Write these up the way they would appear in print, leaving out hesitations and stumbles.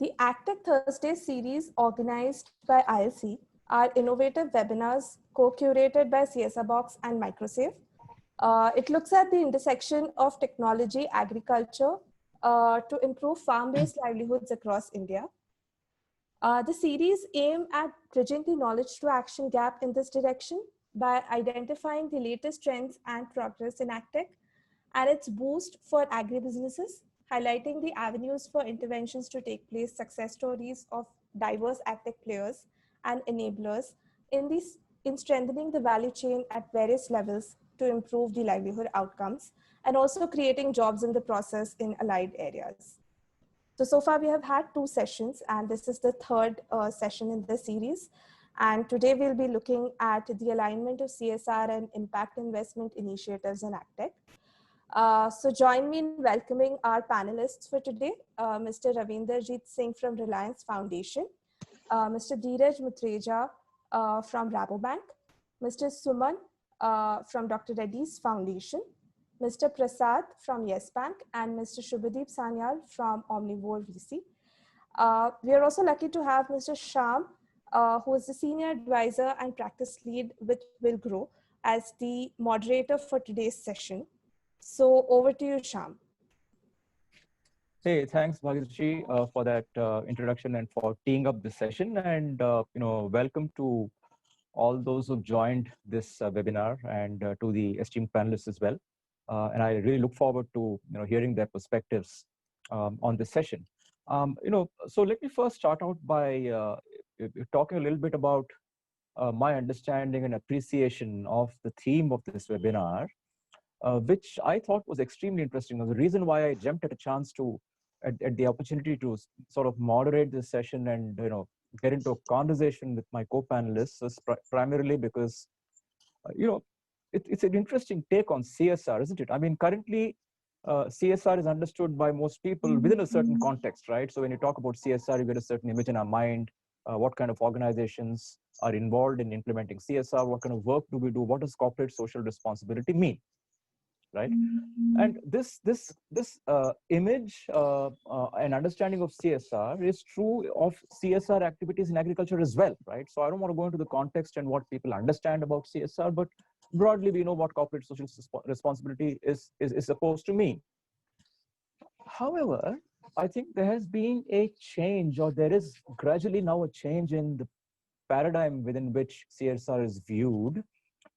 The AgTech Thursday series organized by ILC are innovative webinars co-curated by CSR Box and Microsave. It looks at the intersection of technology, agriculture to improve farm-based livelihoods across India. The series aim at bridging the knowledge to action gap in this direction by identifying the latest trends and progress in AgTech and its boost for agribusinesses, highlighting the avenues for interventions to take place, success stories of diverse AgTech players and enablers in strengthening the value chain at various levels to improve the livelihood outcomes and also creating jobs in the process in allied areas. So far we have had 2 sessions and this is the third session in the series. And today we'll be looking at the alignment of CSR and impact investment initiatives in AgTech. So join me in welcoming our panelists for today, Mr. Ravinderjit Singh from Reliance Foundation, Mr. Dheeraj Mutreja from Rabobank, Mr. Suman from Dr. Reddy's Foundation, Mr. Prasad from Yes Bank, and Mr. Subhadeep Sanyal from Omnivore VC. We are also lucky to have Mr. Shyam, who is the Senior Advisor and Practice Lead with Villgro as the moderator for today's session. So over to you, Shyam. Hey, thanks, Bhagirathi, for that introduction and for teeing up this session. And welcome to all those who joined this webinar and to the esteemed panelists as well. And I really look forward to hearing their perspectives on this session. So let me first start out by talking a little bit about my understanding and appreciation of the theme of this webinar, which I thought was extremely interesting. The reason why I jumped at a chance to at the opportunity to sort of moderate this session and get into a conversation with my co-panelists is primarily because it's an interesting take on CSR, isn't it? I mean, currently CSR is understood by most people within a certain context, right? So when you talk about CSR, you get a certain image in our mind. What kind of organizations are involved in implementing CSR? What kind of work do we do? What does corporate social responsibility mean? Right, and this image and understanding of CSR is true of CSR activities in agriculture as well, right? So I don't want to go into the context and what people understand about CSR, but broadly we know what corporate social responsibility is supposed to mean. However, I think there has been a change, or there is gradually now a change in the paradigm within which CSR is viewed,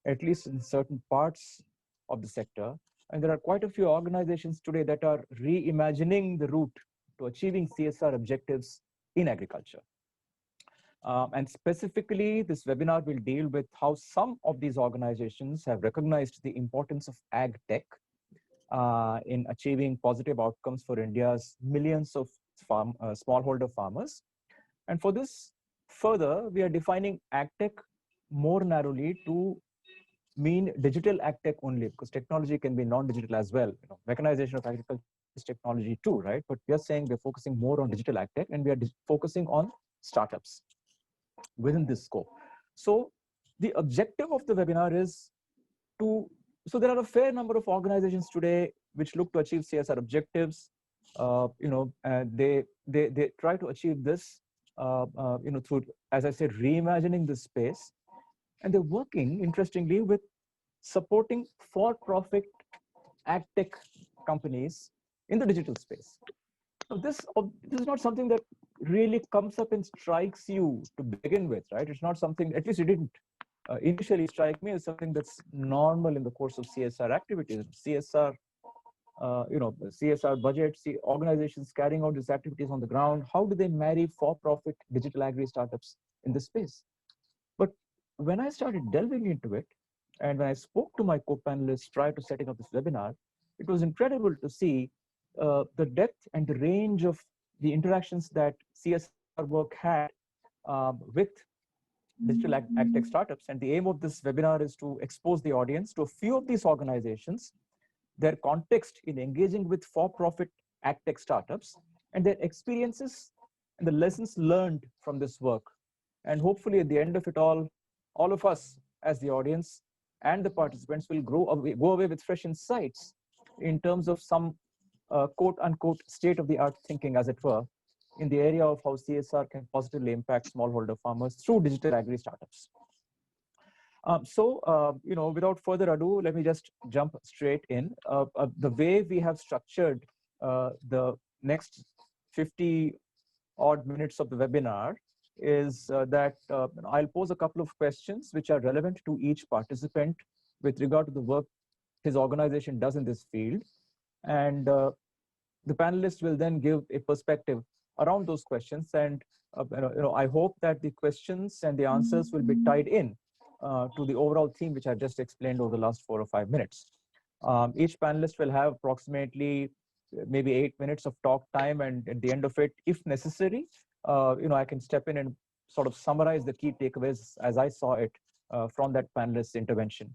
at least in certain parts of the sector. And there are quite a few organizations today that are reimagining the route to achieving CSR objectives in agriculture. And specifically, this webinar will deal with how some of these organizations have recognized the importance of AgTech in achieving positive outcomes for India's millions of smallholder farmers. And for this, further, we are defining AgTech more narrowly to mean digital AgTech only, because technology can be non-digital as well. Mechanization of agriculture is technology too, right? But we are saying we're focusing more on digital AgTech, and we are focusing on startups within this scope. So the objective of the webinar is so there are a fair number of organizations today which look to achieve CSR objectives. And they try to achieve this, through, as I said, reimagining the space. And they're working, interestingly, with supporting for-profit AgTech companies in the digital space. So this is not something that really comes up and strikes you to begin with, right? It's not something, at least it didn't initially strike me as something that's normal in the course of CSR activities. CSR, CSR budgets, organizations carrying out these activities on the ground. How do they marry for-profit digital agri startups in this space? But when I started delving into it, and when I spoke to my co-panelists prior to setting up this webinar, it was incredible to see the depth and the range of the interactions that CSR work had with digital AgTech startups. And the aim of this webinar is to expose the audience to a few of these organizations, their context in engaging with for-profit AgTech startups, and their experiences and the lessons learned from this work. And hopefully at the end of it all of us as the audience and the participants will go away with fresh insights in terms of some quote unquote state-of-the-art thinking, as it were, in the area of how CSR can positively impact smallholder farmers through digital agri startups. Without further ado, let me just jump straight in. The way we have structured the next 50 odd minutes of the webinar is that I'll pose a couple of questions which are relevant to each participant with regard to the work his organization does in this field. And the panelists will then give a perspective around those questions. And I hope that the questions and the answers will be tied in to the overall theme, which I've just explained over the last 4 or 5 minutes. Each panelist will have approximately maybe 8 minutes of talk time, and at the end of it, if necessary, I can step in and sort of summarize the key takeaways as I saw it from that panelist's intervention.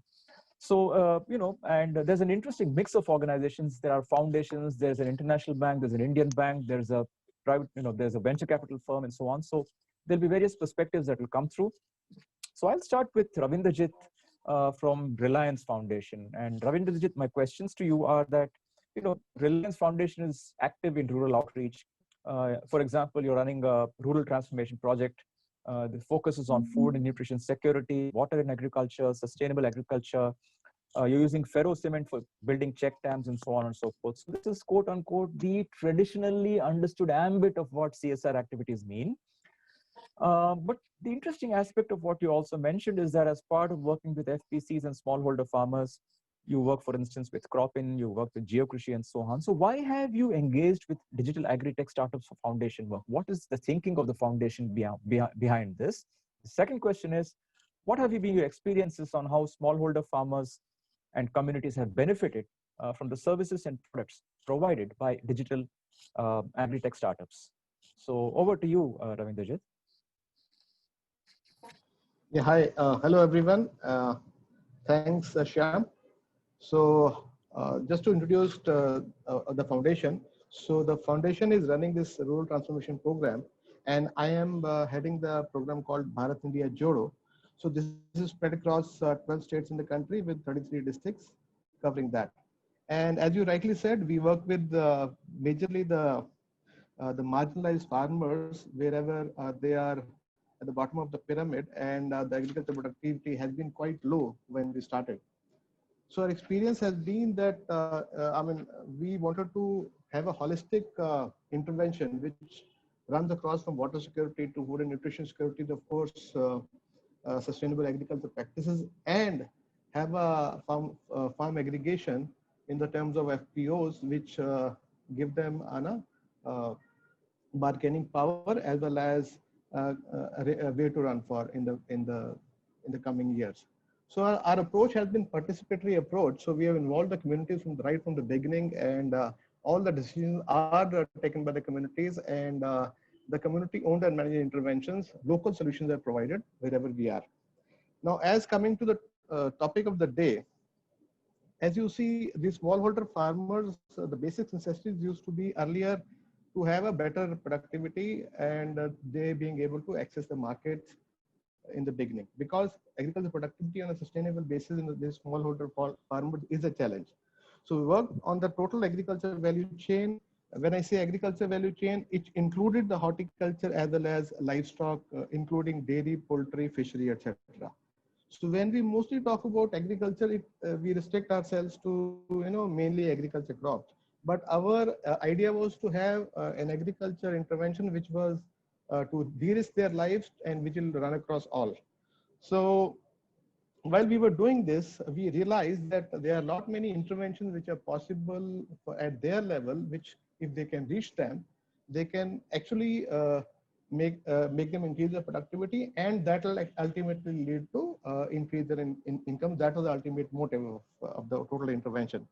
So, and there's an interesting mix of organizations. There are foundations, there's an international bank, there's an Indian bank, there's a private, there's a venture capital firm and so on. So there'll be various perspectives that will come through. So I'll start with Ravinderjit from Reliance Foundation. And Ravinderjit, my questions to you are that, Reliance Foundation is active in rural outreach. For example, you're running a rural transformation project. The focus is on food and nutrition security, water and agriculture, sustainable agriculture. You're using ferro cement for building check dams and so on and so forth. So this is quote unquote the traditionally understood ambit of what CSR activities mean. But the interesting aspect of what you also mentioned is that as part of working with FPCs and smallholder farmers, you work, for instance, with Cropin, you work with Geokrishi and so on. So why have you engaged with digital agri-tech startups for foundation work? What is the thinking of the foundation behind this? The second question is, what have been your experiences on how smallholder farmers and communities have benefited from the services and products provided by digital agri-tech startups? So over to you, Ravinderjit. Yeah, hi. Hello, everyone. Thanks, Shyam. So just to introduce the foundation. So the foundation is running this rural transformation program, and I am heading the program called Bharat India Jodo. So this is spread across 12 states in the country with 33 districts covering that. And as you rightly said, we work with majorly the marginalized farmers wherever they are at the bottom of the pyramid, and the agricultural productivity has been quite low when we started. So our experience has been that, we wanted to have a holistic intervention which runs across from water security to food and nutrition security, of course, sustainable agriculture practices, and have a farm aggregation in the terms of FPOs, which give them a bargaining power as well as a way to run for in the coming years. So our approach has been participatory approach. So we have involved the communities right from the beginning, and all the decisions are taken by the communities, and the community owned and managed interventions, local solutions are provided wherever we are. Now, as coming to the topic of the day, as you see, these smallholder farmers, the basic necessities used to be earlier to have a better productivity, and they being able to access the markets in the beginning, because agricultural productivity on a sustainable basis in the smallholder farmers is a challenge. So we work on the total agriculture value chain. When I say agriculture value chain, it included the horticulture as well as livestock, including dairy, poultry, fishery, etc. So when we mostly talk about agriculture, we restrict ourselves to mainly agriculture crops. But our idea was to have an agriculture intervention which was to de-risk their lives and which will run across all. So while we were doing this, we realized that there are not many interventions which are possible at their level, which if they can reach them, they can actually make them increase their productivity, and that will ultimately lead to increase their income. That was the ultimate motive of the total intervention.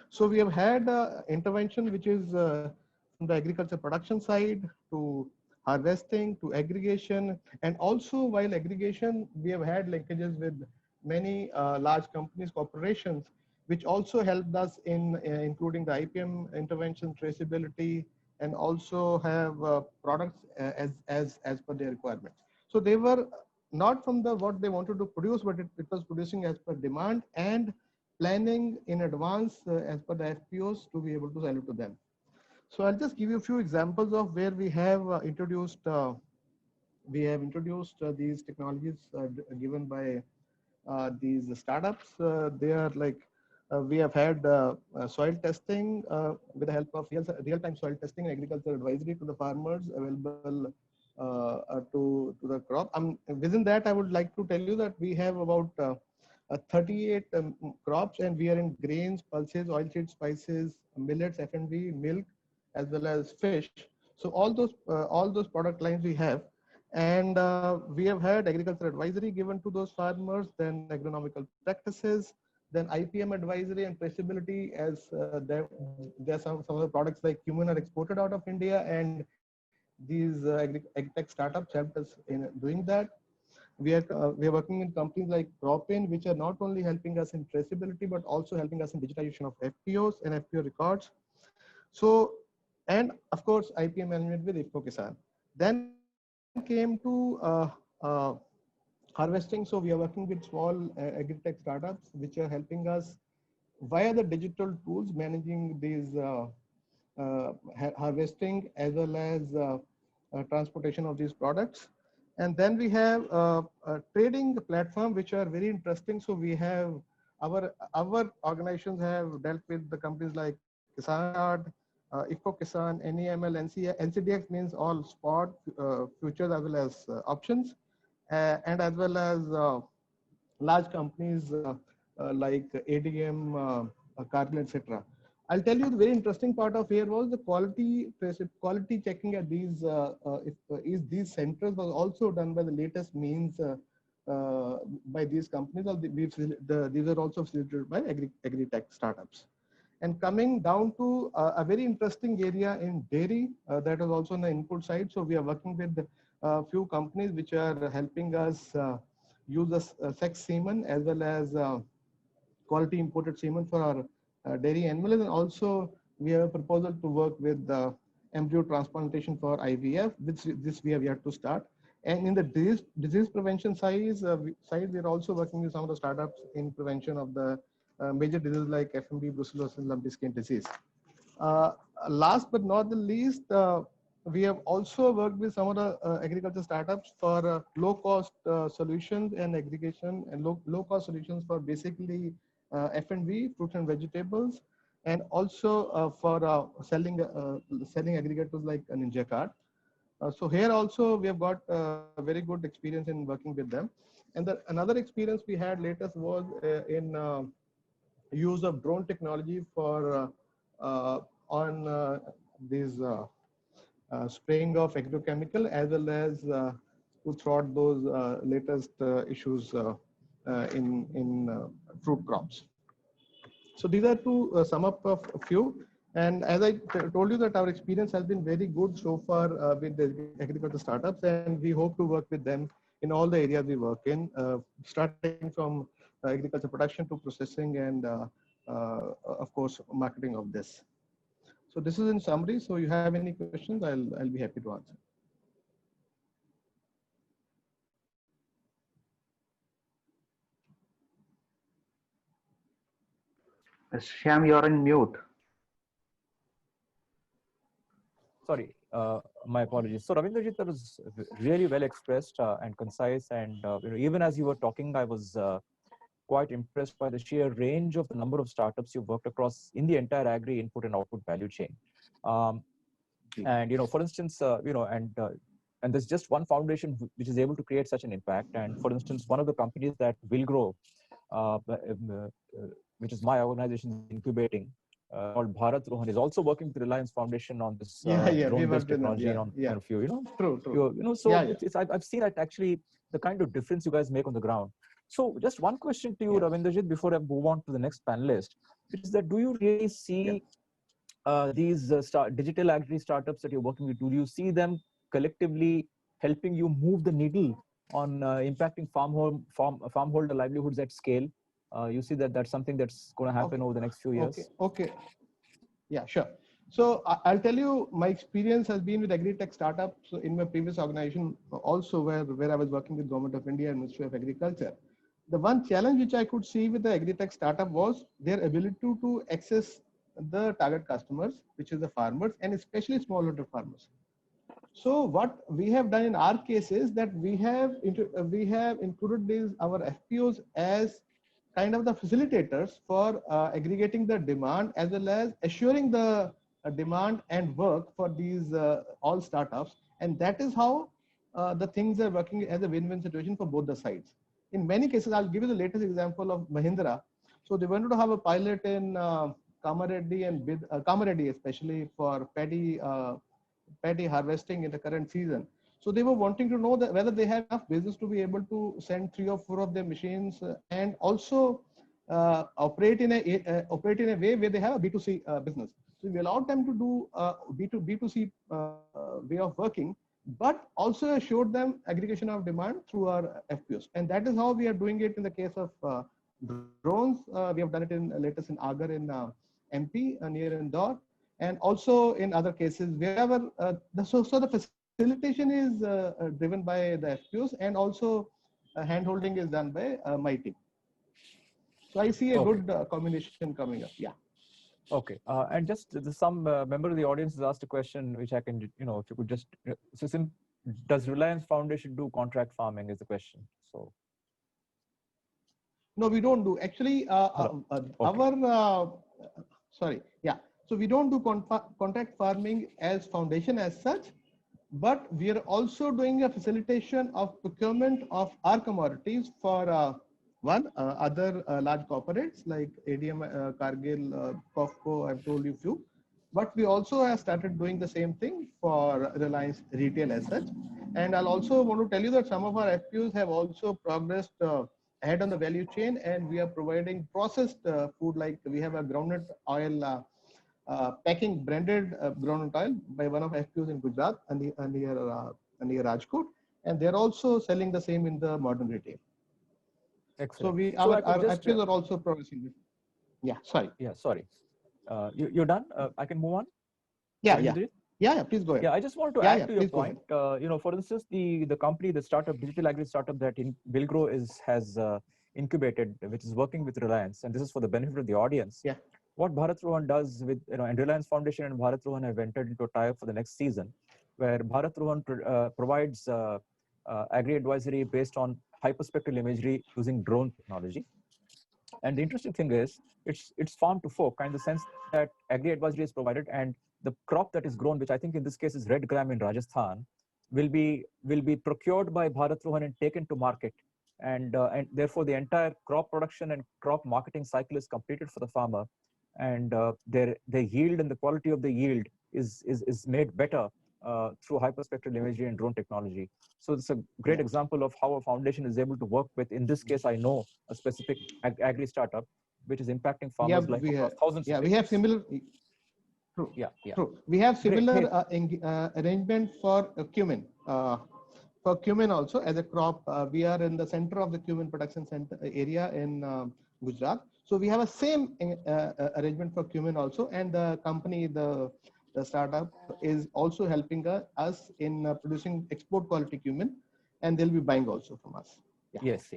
So we have had intervention which is from the agriculture production side to harvesting to aggregation, and also while aggregation, we have had linkages with many large companies, corporations, which also helped us in including the IPM intervention, traceability, and also have products as per their requirements. So they were not from what they wanted to produce, but it was producing as per demand and planning in advance as per the FPOs to be able to sell it to them. So I'll just give you a few examples of where we have introduced these technologies given by these startups. They are like we have had soil testing with the help of real-time soil testing and agriculture advisory to the farmers available to the crop. Within that, I would like to tell you that we have about 38 crops, and we are in grains, pulses, oilseed, spices, millets, F&B, milk, as well as fish. So all those product lines we have, and we have had agriculture advisory given to those farmers, then agronomical practices, then IPM advisory and traceability, as there are some of the products like cumin are exported out of India, and these AgTech startups helped us in doing that. We are working in companies like Cropin, which are not only helping us in traceability, but also helping us in digitization of FPOs and FPO records. So, and of course, IPM management with IFCO-Kisan. Then came to harvesting. So we are working with small agri-tech startups, which are helping us via the digital tools managing these harvesting as well as transportation of these products. And then we have a trading platform, which are very interesting. So we have our organizations have dealt with the companies like Kisan Card, IFCO Kisan, NEML, NCDX means all spot futures as well as options, and as well as large companies like ADM, Cargill, etc. I'll tell you the very interesting part of here was the quality checking at these these centers was also done by the latest means by these companies. These are also facilitated by agri-tech startups. And coming down to a very interesting area in dairy, that is also on the input side. So we are working with a few companies which are helping us use the sex semen as well as quality imported semen for our dairy animals. And also we have a proposal to work with embryo transplantation for IVF, which this we have yet to start. And in the disease prevention side, we're also working with some of the startups in prevention of the major diseases like FMD, brucellosis, and lumpy skin disease. Last but not the least, we have also worked with some of the agriculture startups for low-cost solutions and aggregation and low-cost solutions for basically F&V, fruits and vegetables, and also for selling aggregators like a Ninja Card. So here also we have got very good experience in working with them. And another experience we had latest was in use of drone technology for on these spraying of agrochemical as well as to thwart those latest issues in fruit crops. So these are to sum up a few. And as I told you that our experience has been very good so far with the agriculture startups, and we hope to work with them in all the areas we work in, starting from agriculture production to processing and of course marketing of this. So this is in summary. So you have any questions, I'll be happy to answer. Shyam, you're on mute. Sorry, my apologies. So Ravinderjit, that was really well expressed and concise. And even as you were talking, I was quite impressed by the sheer range of the number of startups you've worked across in the entire agri input and output value chain. And for instance, and there's just one foundation which is able to create such an impact. And for instance, one of the companies that Villgro, which is my organization incubating, called Bharat Rohan, is also working with Reliance Foundation on this drone-based technology on a few, True. So I've seen that actually the kind of difference you guys make on the ground. So just one question to you, Ravinderjit, before I move on to the next panelist, which is that do you really see these digital agri startups that you're working with, do you see them collectively helping you move the needle on impacting farmholder livelihoods at scale? You see that that's something that's going to happen over the next few years? Okay. Yeah, sure. So I'll tell you, my experience has been with agri-tech startups in my previous organization also, where I was working with Government of India and Ministry of Agriculture. The one challenge which I could see with the agri-tech startup was their ability to access the target customers, which is the farmers and especially smallholder farmers. So what we have done in our case is that we have included these our FPOs as kind of the facilitators for aggregating the demand as well as assuring the demand and work for these all startups, and that is how the things are working as a win-win situation for both the sides. In many cases, I'll give you the latest example of Mahindra. So they wanted to have a pilot in Kamareddy and Kamareddy, especially for paddy harvesting in the current season. So they were wanting to know that whether they have enough business to be able to send 3 or 4 of their machines and also operate in a way where they have a B2C business. So we allowed them to do B2C way of working, but also assured them aggregation of demand through our FPOs. And that is how we are doing it in the case of drones. We have done it in latest in Agar in MP near Indore, and also in other cases wherever the facilitation is driven by the FPOs, and also hand-holding is done by my team. So I see a good combination coming up. Yeah. Okay, and just some member of the audience has asked a question, which I can, if you could just, does Reliance Foundation do contract farming is the question. So. No, we don't do. Actually, sorry, yeah. So we don't do contract farming as foundation as such, but we are also doing a facilitation of procurement of our commodities for other large corporates like ADM, Cargill, COFCO, I've told you few. But we also have started doing the same thing for Reliance Retail as such. And I'll also want to tell you that some of our FPOs have also progressed ahead on the value chain, and we are providing processed food, like we have a groundnut oil packing branded groundnut oil by one of FPOs in Gujarat near Rajkot, and they're also selling the same in the modern retail. Excellent. So our FPOs are also progressing. Yeah, sorry. Yeah, sorry. You're done? I can move on? Yeah, please go ahead. Yeah, I just wanted to add to your point. For instance, the company, the startup, digital agri startup that Villgro has incubated, which is working with Reliance, and this is for the benefit of the audience. Yeah. What Bharat Rohan does with, and Reliance Foundation and Bharat Rohan have entered into a tie-up for the next season, where Bharat Rohan provides agri-advisory based on hyperspectral imagery using drone technology. And the interesting thing is, it's farm to fork, in the sense that agri-advisory is provided, and the crop that is grown, which I think in this case is red gram in Rajasthan, will be procured by Bharat Rohan and taken to market. And therefore, the entire crop production and crop marketing cycle is completed for the farmer. And their yield and the quality of the yield is made better through hyperspectral imagery and drone technology. So it's a great example of how a foundation is able to work with, in this case, I know a specific agri startup, which is impacting farmers across thousands of acres. We have similar. True. True. We have similar arrangement for cumin. For cumin also as a crop, we are in the center of the cumin production center area in Gujarat. So we have a same arrangement for cumin also, and the company, the startup is also helping us in producing export quality cumin, and they'll be buying also from us. Yeah. Yes.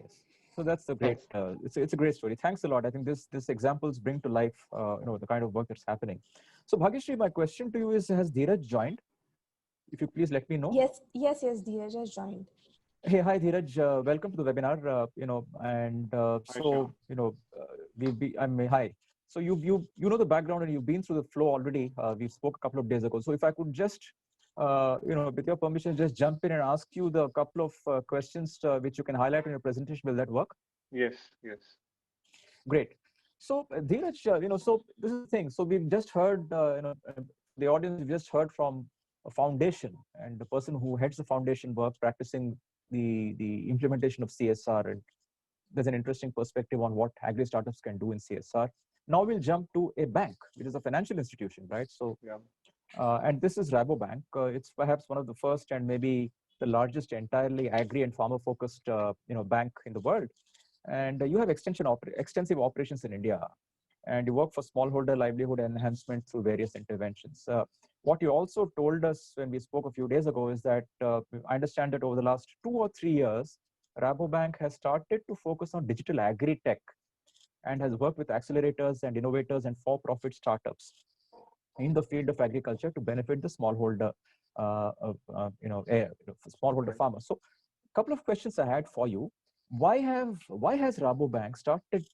So that's a great. It's a great story. Thanks a lot. I think this examples bring to life, the kind of work that's happening. So Bhagyashree, my question to you is: has Dheeraj joined? If you please let me know. Yes, Dheeraj has joined. Hey, hi Dheeraj. Welcome to the webinar. Hi. So you know the background, and you've been through the flow already. We spoke a couple of days ago. So if I could just, with your permission, just jump in and ask you the couple of questions which you can highlight in your presentation. Will that work? Yes. Great. So Dheeraj, so this is the thing. So we've just heard, the audience, we've just heard from a foundation, and the person who heads the foundation work practicing the implementation of CSR, and there's an interesting perspective on what agri startups can do in CSR. Now we'll jump to a bank, which is a financial institution, right? So, and this is Rabobank. It's perhaps one of the first and maybe the largest entirely agri and farmer focused, bank in the world. And you have extensive operations in India, and you work for smallholder livelihood enhancement through various interventions. What you also told us when we spoke a few days ago is that I understand that over the last 2 or 3 years, Rabobank has started to focus on digital agri-tech. and has worked with accelerators and innovators and for-profit startups in the field of agriculture to benefit the smallholder, smallholder farmers. So, a couple of questions I had for you. Why has Rabobank started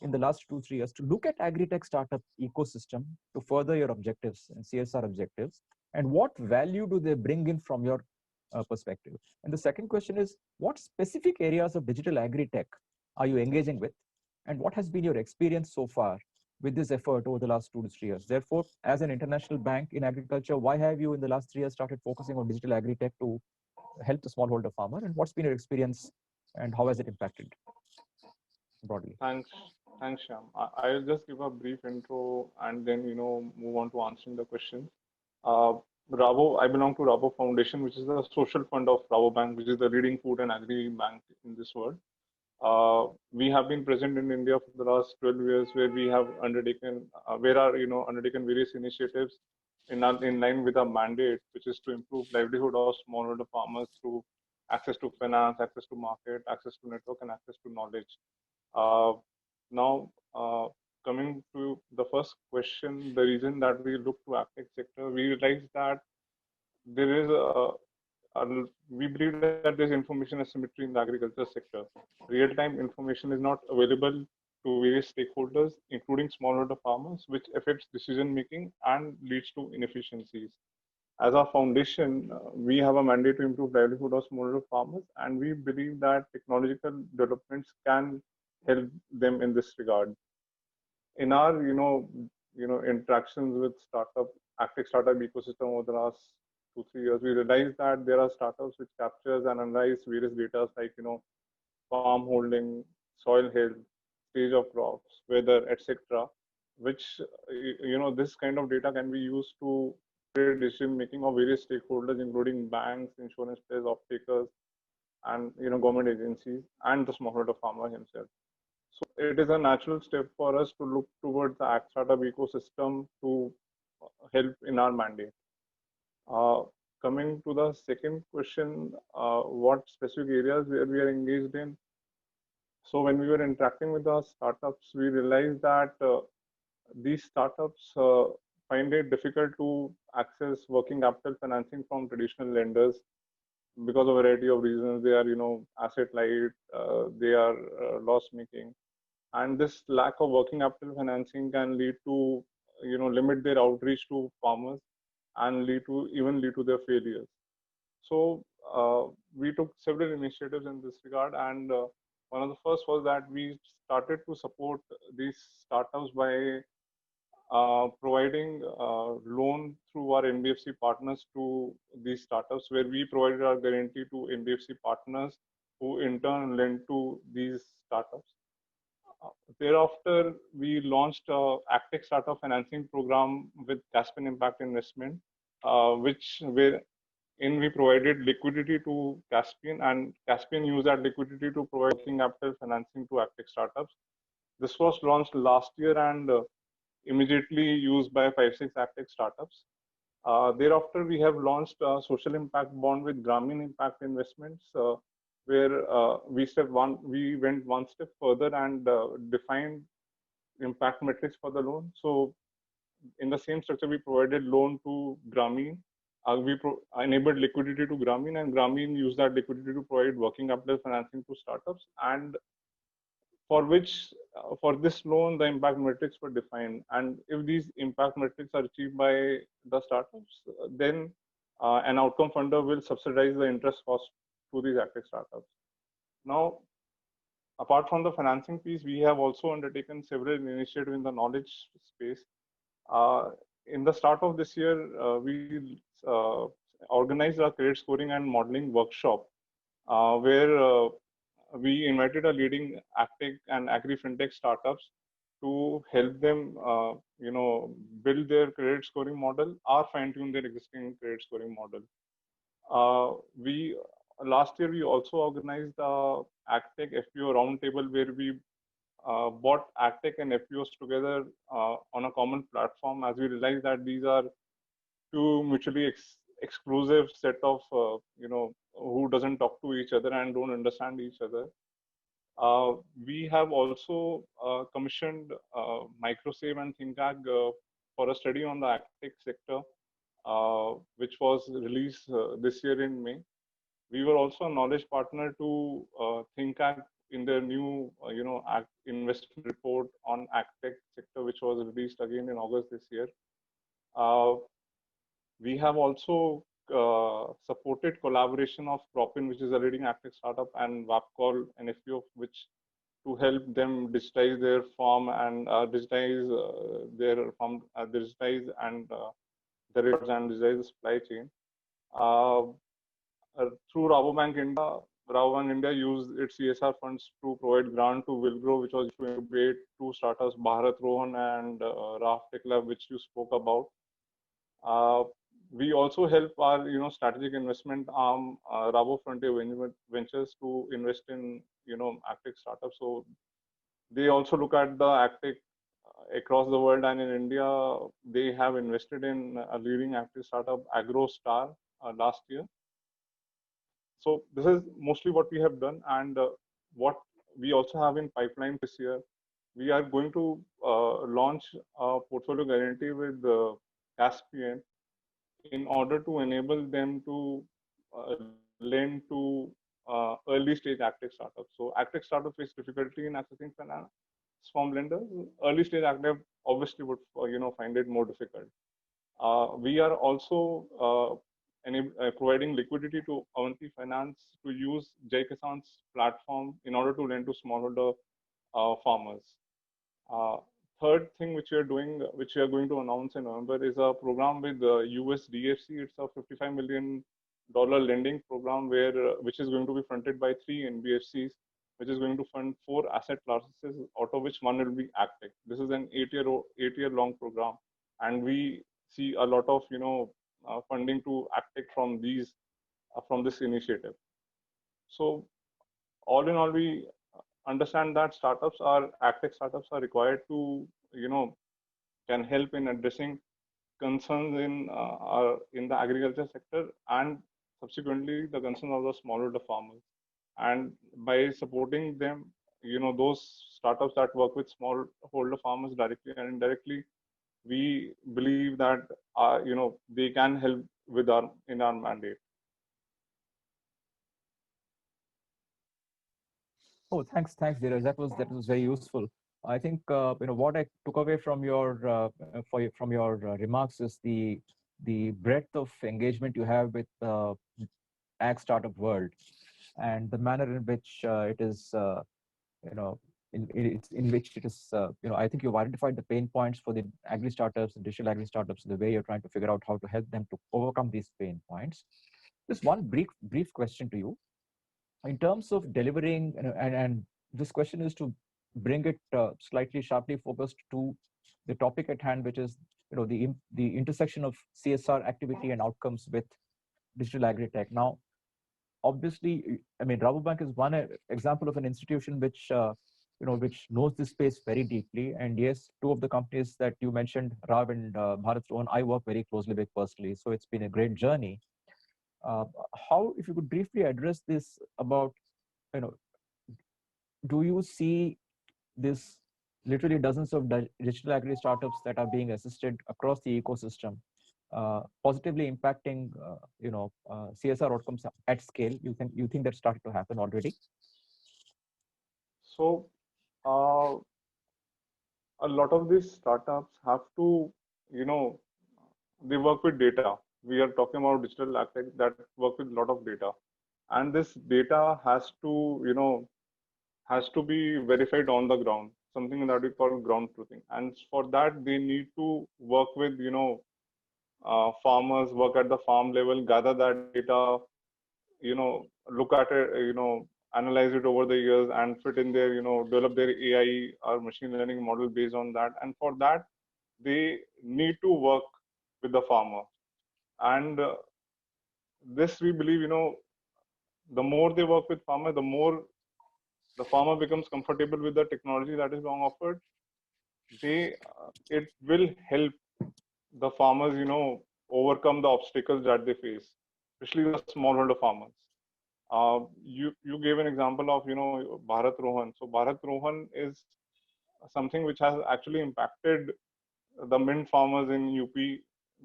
in the last 2-3 years to look at agri-tech startup ecosystem to further your objectives and CSR objectives? And what value do they bring in from your perspective? And the second question is, what specific areas of digital agri-tech are you engaging with? And what has been your experience so far with this effort over the last 2 to 3 years? Therefore, as an international bank in agriculture, why have you in the last 3 years started focusing on digital agri-tech to help the smallholder farmer? And what's been your experience and how has it impacted broadly? Thanks, Shyam. I'll just give a brief intro and then move on to answering the question. I belong to Rabo Foundation, which is the social fund of Rabobank, which is the leading food and agri bank in this world. We have been present in India for the last 12 years, where we have undertaken, undertaken various initiatives in line with our mandate, which is to improve livelihood of smallholder farmers through access to finance, access to market, access to network, and access to knowledge. Now, coming to the first question, the reason that we look to AgTech sector, we realize that there is we believe that there's information asymmetry in the agriculture sector. Real-time information is not available to various stakeholders, including smallholder farmers, which affects decision-making and leads to inefficiencies. As our foundation, we have a mandate to improve livelihood of smallholder farmers, and we believe that technological developments can help them in this regard. In our, interactions with AgTech startup ecosystem over the last 2-3 years, we realized that there are startups which captures and analyze various data like, farm holding, soil health, stage of crops, weather, etc., which, this kind of data can be used to create decision making of various stakeholders, including banks, insurance players, off-takers, and, government agencies, and the smallholder farmer himself. So it is a natural step for us to look towards the AgTech startup ecosystem to help in our mandate. Coming to the second question, what specific areas where we are engaged in? So when we were interacting with our startups, we realized that these startups find it difficult to access working capital financing from traditional lenders because of a variety of reasons. They are, asset light, they are loss making, and this lack of working capital financing can lead to, limit their outreach to farmers and lead to their failures. So we took several initiatives in this regard, and one of the first was that we started to support these startups by providing loan through our NBFC partners to these startups, where we provided our guarantee to NBFC partners, who in turn lend to these startups. Thereafter, we launched a AgTech startup financing program with Caspian Impact Investment, wherein we provided liquidity to Caspian, and Caspian used that liquidity to provide working capital financing to AgTech startups. This was launched last year and immediately used by 5-6 AgTech startups. Thereafter, we have launched a social impact bond with Grameen Impact Investments, where we went one step further and defined impact metrics for the loan. So in the same structure, we provided loan to Grameen. We enabled liquidity to Grameen, and Grameen used that liquidity to provide working capital financing to startups, and for this loan, the impact metrics were defined. And if these impact metrics are achieved by the startups, then an outcome funder will subsidize the interest cost to these AgTech startups. Now, apart from the financing piece, we have also undertaken several initiatives in the knowledge space. In the start of this year, we organized a credit scoring and modeling workshop, where we invited a leading AgTech and agri-fintech startups to help them, build their credit scoring model or fine-tune their existing credit scoring model. Last year, we also organized the AgTech FPO roundtable, where we brought AgTech and FPOs together on a common platform, as we realized that these are two mutually exclusive set of, who doesn't talk to each other and don't understand each other. We have also commissioned Microsave and ThinkAg for a study on the AgTech sector, which was released this year in May. We were also a knowledge partner to ThinkAg in their new, investment report on AgTech sector, which was released again in August this year. We have also supported collaboration of Propin, which is a leading AgTech startup, and Wapcol, an FPO, which to help them digitize their farm and digitize their farm, digitize and the records and digitize the supply chain. Through Rabobank India used its CSR funds to provide grant to Villgro, which was to incubate two startups, Bharat Rohan and Raf Tech Lab, which you spoke about. We also help our strategic investment arm, Rabo Frontier Ventures, to invest in AgTech startups. So they also look at the AgTech across the world, and in India they have invested in a leading AgTech startup, AgroStar, last year. So this is mostly what we have done, and what we also have in pipeline this year. We are going to launch a portfolio guarantee with Caspian in order to enable them to lend to early stage AgTech startups. So AgTech startups face difficulty in accessing finance from lenders. Early stage AgTech obviously would find it more difficult. We are also providing liquidity to Avanti Finance to use Jai Kisan's platform in order to lend to smallholder farmers. Third thing which we are doing, which we are going to announce in November, is a program with USDFC. It's a $55 million lending program which is going to be fronted by 3 NBFCs, which is going to fund 4 asset classes, out of which one will be AgTech. This is an 8-year long program, and we see a lot of funding to AgTech from this initiative. So all in all, we understand that AgTech startups are required to can help in addressing concerns in the agriculture sector, and subsequently the concerns of the smallholder farmers. And by supporting them, those startups that work with smallholder farmers directly and indirectly, we believe that they can help in our mandate. Oh, thanks, Dheeraj. That was very useful. I think what I took away from your remarks is the breadth of engagement you have with ag startup world, and the manner in which it is in which it is I think you've identified the pain points for the agri startups and digital agri startups, the way you're trying to figure out how to help them to overcome these pain points. Just one brief question to you. In terms of delivering, and this question is to bring it slightly sharply focused to the topic at hand, which is the intersection of CSR activity and outcomes with digital agri-tech. Now, obviously, I mean, Rabobank is one example of an institution which which knows this space very deeply. And yes, 2 of the companies that you mentioned, Rav and Bharat Rohan, I work very closely with personally. So it's been a great journey. How, if you could briefly address this about, do you see this literally dozens of digital agri startups that are being assisted across the ecosystem positively impacting, CSR outcomes at scale? You think that started to happen already? So, a lot of these startups have to, they work with data. We are talking about digital AgTech that work with a lot of data, and this data has to, be verified on the ground, something that we call ground truthing. And for that, they need to work with, farmers, work at the farm level, gather that data, look at it, analyze it over the years and fit in their, develop their AI or machine learning model based on that. And for that, they need to work with the farmer. And this, we believe, the more they work with farmer, the more the farmer becomes comfortable with the technology that is being offered. It will help the farmers, overcome the obstacles that they face, especially the smallholder farmers. You gave an example of Bharat Rohan. So Bharat Rohan is something which has actually impacted the mint farmers in UP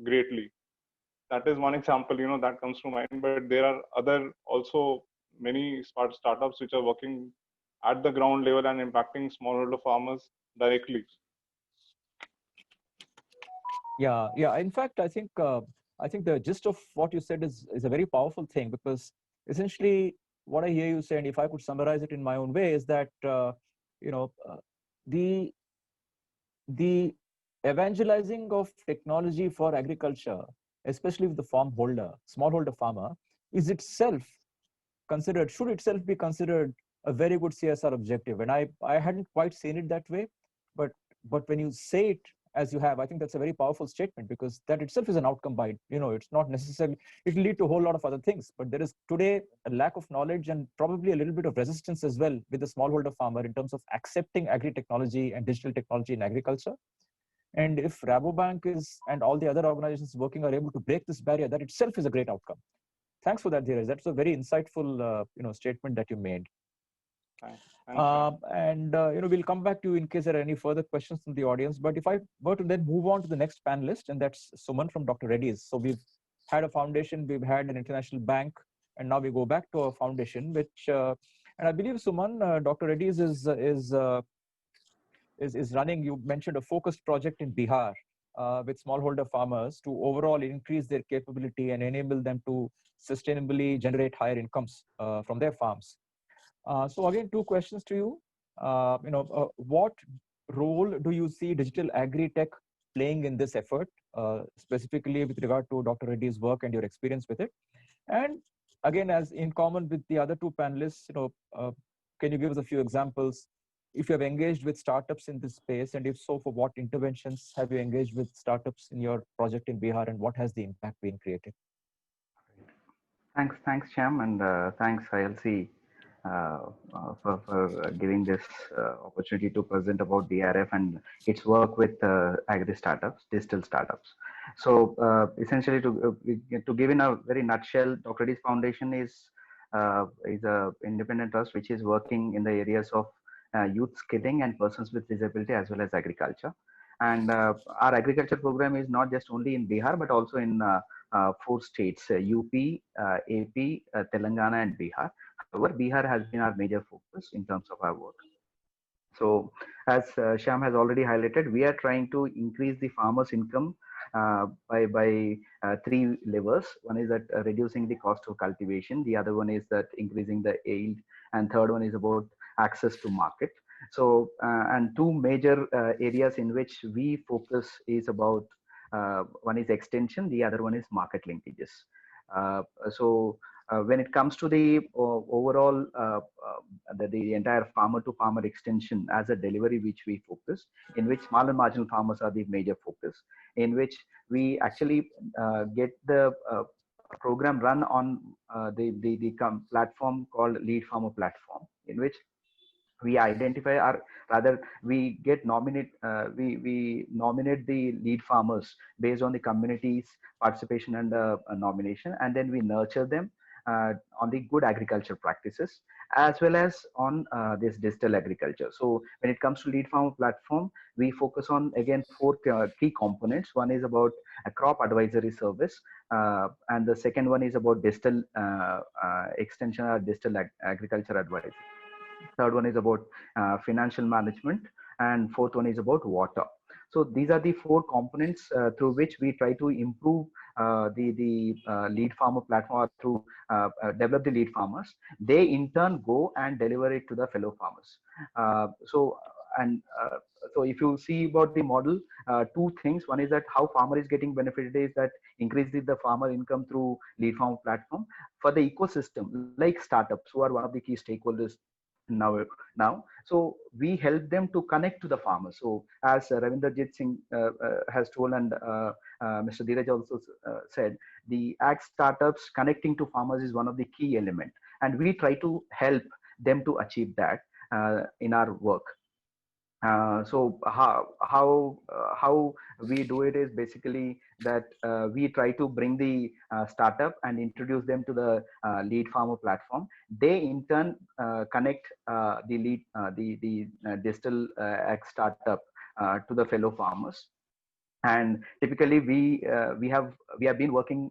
greatly. That is one example that comes to mind. But there are other also many startups which are working at the ground level and impacting smallholder farmers directly. Yeah. In fact, I think the gist of what you said is a very powerful thing, because essentially what I hear you say, and if I could summarize it in my own way, is that you know the the evangelizing of technology for agriculture, especially with the smallholder farmer, is itself should itself be considered a very good CSR objective. And I hadn't quite seen it that way, but when you say it as you have, I think that's a very powerful statement, because that itself is an outcome by, it's not necessarily, it will lead to a whole lot of other things. But there is today a lack of knowledge and probably a little bit of resistance as well with the smallholder farmer in terms of accepting agri-technology and digital technology in agriculture. And if Rabobank and all the other organizations working are able to break this barrier, that itself is a great outcome. Thanks for that, Dheeraj. That's a very insightful, statement that you made. Thanks. We'll come back to you in case there are any further questions from the audience. But if I were to then move on to the next panelist, and that's Suman from Dr. Reddy's. So we've had a foundation, we've had an international bank, and now we go back to a foundation, which, and I believe Suman, Dr. Reddy's is running. You mentioned a focused project in Bihar with smallholder farmers to overall increase their capability and enable them to sustainably generate higher incomes from their farms. So again, two questions to you. What role do you see digital agri-tech playing in this effort, specifically with regard to Dr. Reddy's work and your experience with it? And again, as in common with the other two panelists, can you give us a few examples if you have engaged with startups in this space, and if so, for what interventions have you engaged with startups in your project in Bihar, and what has the impact been created? Thanks, Shyam, and thanks ILC for giving this opportunity to present about DRF and its work with agri startups, digital startups. So essentially, to give in a very nutshell, Dr. Reddy's Foundation is a independent trust which is working in the areas of youth skilling and persons with disability as well as agriculture. And our agriculture program is not just only in Bihar but also in 4 states: UP, AP, Telangana, and Bihar. However, Bihar has been our major focus in terms of our work. So, as Shyam has already highlighted, we are trying to increase the farmers' income by 3 levers. One is that reducing the cost of cultivation. The other one is that increasing the yield, and third one is about access to market. So, and 2 major areas in which we focus is about one is extension, the other one is market linkages. When it comes to the overall the entire farmer to farmer extension as a delivery, which we focus, in which small and marginal farmers are the major focus, in which we actually get the program run on the platform called Lead Farmer Platform, in which we identify, or rather we get we nominate the lead farmers based on the community's participation and nomination, and then we nurture them on the good agriculture practices as well as on this digital agriculture. So when it comes to Lead Farmer Platform, we focus on again 4 key components. One is about a crop advisory service, and the second one is about digital extension or digital agriculture advice. Third one is about financial management, and fourth one is about water. So these are the 4 components through which we try to improve the lead farmer platform, through develop the lead farmers. They in turn go and deliver it to the fellow farmers. So if you see about the model, 2 things. One is that how farmer is getting benefited is that increases the farmer income through lead farmer platform. For the ecosystem, like startups, who are one of the key stakeholders now, so we help them to connect to the farmers. So as Ravinderjit Singh has told, and Mr. Dheeraj also said, the ag startups connecting to farmers is one of the key elements, and we try to help them to achieve that in our work. So how we do it is basically that we try to bring the startup and introduce them to the lead farmer platform. They in turn connect the lead the digital ag startup to the fellow farmers. And typically we have been working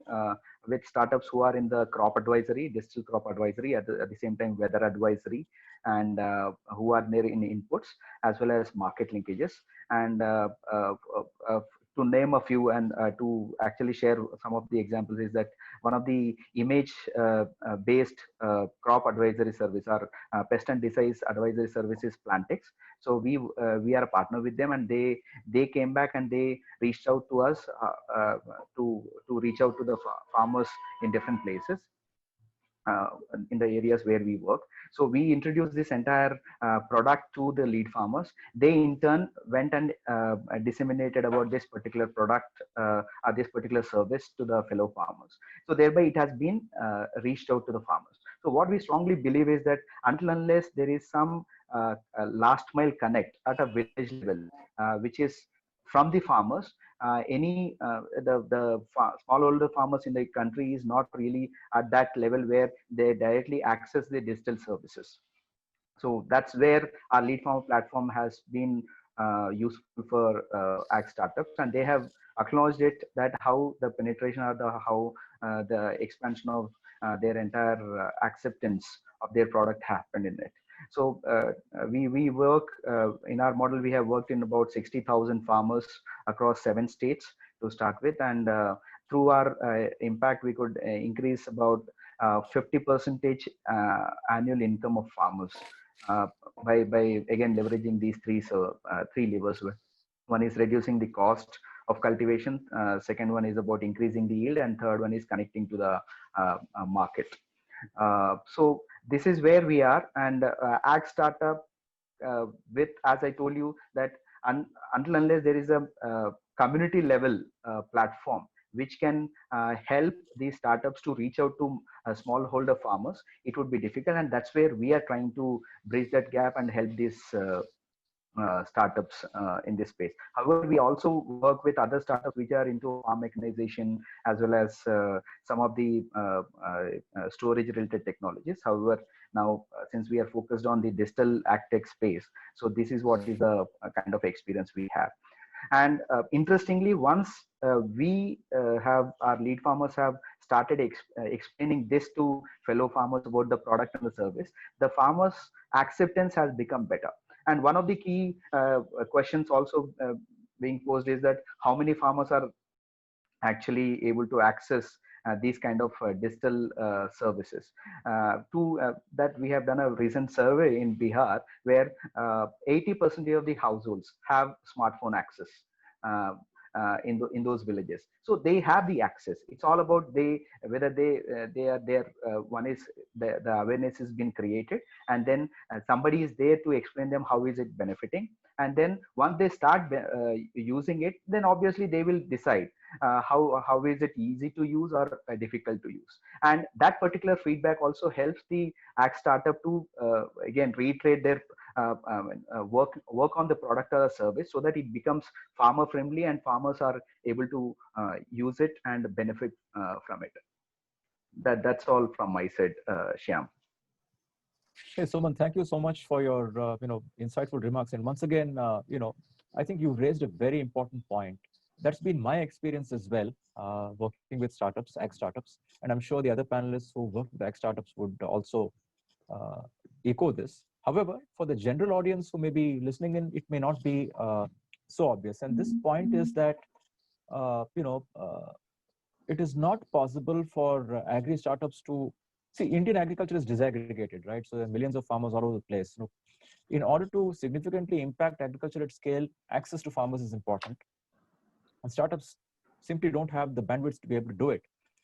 with startups who are in the crop advisory, digital crop advisory, at the same time weather advisory, and who are there in inputs as well as market linkages. And to name a few, and to actually share some of the examples, is that one of the image based crop advisory service, or pest and disease advisory services, Plantex. So we are a partner with them, and they came back and they reached out to us to reach out to the farmers in different places uh, in the areas where we work. So we introduced this entire product to the lead farmers. They in turn went and disseminated about this particular product or this particular service to the fellow farmers. So thereby it has been reached out to the farmers. So what we strongly believe is that until unless there is some last mile connect at a village level, which is from the farmers, the smallholder farmers in the country is not really at that level where they directly access the digital services. So that's where our lead farmer platform has been useful for ag startups, and they have acknowledged it, that how the penetration or how the expansion of their entire acceptance of their product happened in it. So we work in our model. We have worked in about 60,000 farmers across 7 states to start with, and through our impact, we could increase about 50% annual income of farmers by again leveraging these three levers. One is reducing the cost of cultivation, second one is about increasing the yield, and third one is connecting to the market. So this is where we are. And ag startup, with, as I told you, that until unless there is a community level platform which can help these startups to reach out to smallholder farmers, it would be difficult. And that's where we are trying to bridge that gap and help these startups in this space. However, we also work with other startups which are into farm mechanization, as well as some of the storage related technologies. However, now since we are focused on the digital AgTech space, so this is what is the kind of experience we have. And interestingly, once we have our lead farmers have started explaining this to fellow farmers about the product and the service, the farmers' acceptance has become better. And one of the key questions also being posed is that how many farmers are actually able to access these kind of digital services. That we have done a recent survey in Bihar, where 80% of the households have smartphone access in those villages. So they have the access. It's all about whether they are there. One is the awareness has been created, and then somebody is there to explain them how is it benefiting. And then once they start using it, then obviously they will decide how is it easy to use or difficult to use. And that particular feedback also helps the ag startup to again reiterate their work on the product or service, so that it becomes farmer friendly and farmers are able to use it and benefit from it. That's all from my side, Shyam. Hey, Suman, thank you so much for your insightful remarks. And once again, I think you've raised a very important point. That's been my experience as well, working with startups, ag startups, and I'm sure the other panelists who work with ag startups would also echo this. However, for the general audience who may be listening in, it may not be so obvious. And this point is that it is not possible for agri startups to see. Indian agriculture is disaggregated, right? So there are millions of farmers all over the place. So in order to significantly impact agriculture at scale, access to farmers is important. And startups simply don't have the bandwidth to be able to do it.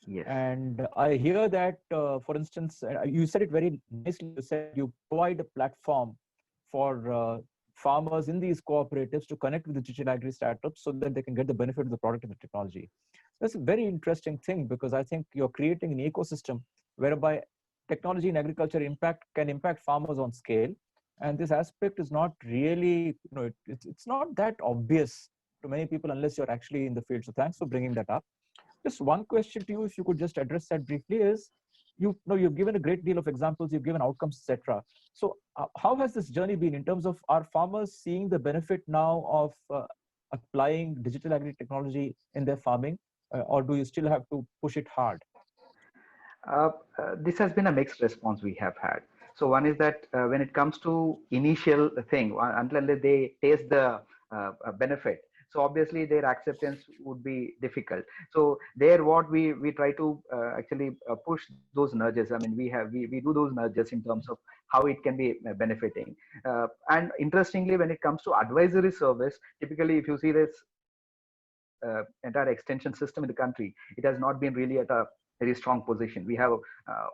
Yes. And I hear that, for instance, you said it very nicely. You said you provide a platform for farmers in these cooperatives to connect with the digital agri startups so that they can get the benefit of the product and the technology. That's a very interesting thing, because I think you're creating an ecosystem whereby technology in agriculture can impact farmers on scale, And this aspect is not really, it's not that obvious to many people unless you're actually in the field. So thanks for bringing that up. Just one question to you, if you could just address that briefly, is you've given a great deal of examples, you've given outcomes, etc. So how has this journey been in terms of our farmers seeing the benefit now of applying digital agri technology in their farming, or do you still have to push it hard? This has been a mixed response we have had. So one is that when it comes to initial thing, until they taste the benefit, so obviously their acceptance would be difficult. So there, what we try to actually push those nudges. I mean, we do those nudges in terms of how it can be benefiting. And interestingly, when it comes to advisory service, typically if you see this entire extension system in the country, it has not been really at a very strong position. We have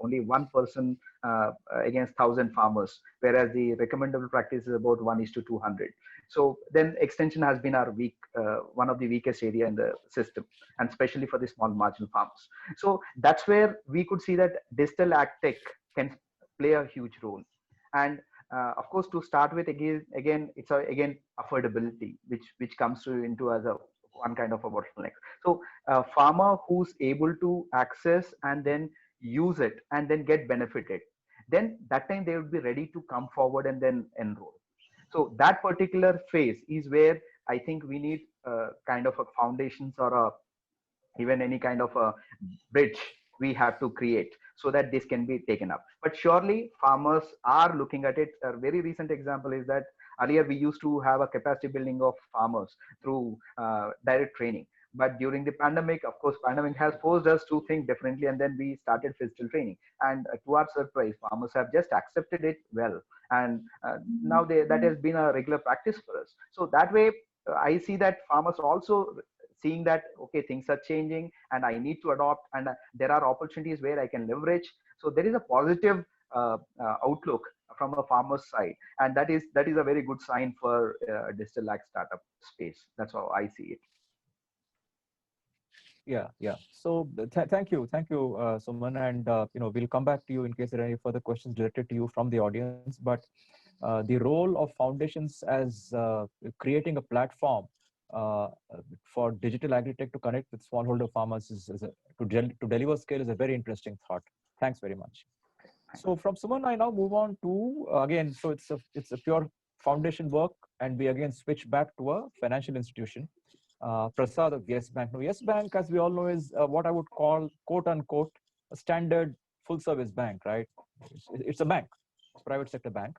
only one person against 1,000 farmers, whereas the recommendable practice is about 1:200. So then extension has been our one of the weakest area in the system, and especially for the small marginal farmers. So that's where we could see that digital AgTech can play a huge role. And of course, to start with, again, it's again affordability, which comes into as a one kind of a bottleneck. So a farmer who's able to access and then use it and then get benefited, then that time they would be ready to come forward and then enroll. So that particular phase is where I think we need kind of a foundations or even any kind of a bridge we have to create so that this can be taken up. But surely farmers are looking at it. A very recent example is that earlier we used to have a capacity building of farmers through direct training. But during the pandemic, of course, pandemic has forced us to think differently, and then we started physical training. And to our surprise, farmers have just accepted it well, and now that has been a regular practice for us. So that way, I see that farmers also seeing that, okay, things are changing and I need to adopt, and there are opportunities where I can leverage. So there is a positive outlook from a farmer's side, and that is a very good sign for digital ag startup space. That's how I see it. Yeah. So thank you, Suman, and we'll come back to you in case there are any further questions directed to you from the audience. But the role of foundations as creating a platform for digital agri-tech to connect with smallholder farmers to deliver scale is a very interesting thought. Thanks very much. So from Suman, I now move on to again. So it's a pure foundation work, and we again switch back to a financial institution. Prasad of Yes Bank. Now, Yes Bank, as we all know, is what I would call, quote unquote, a standard full service bank, right? It's a bank, private sector bank.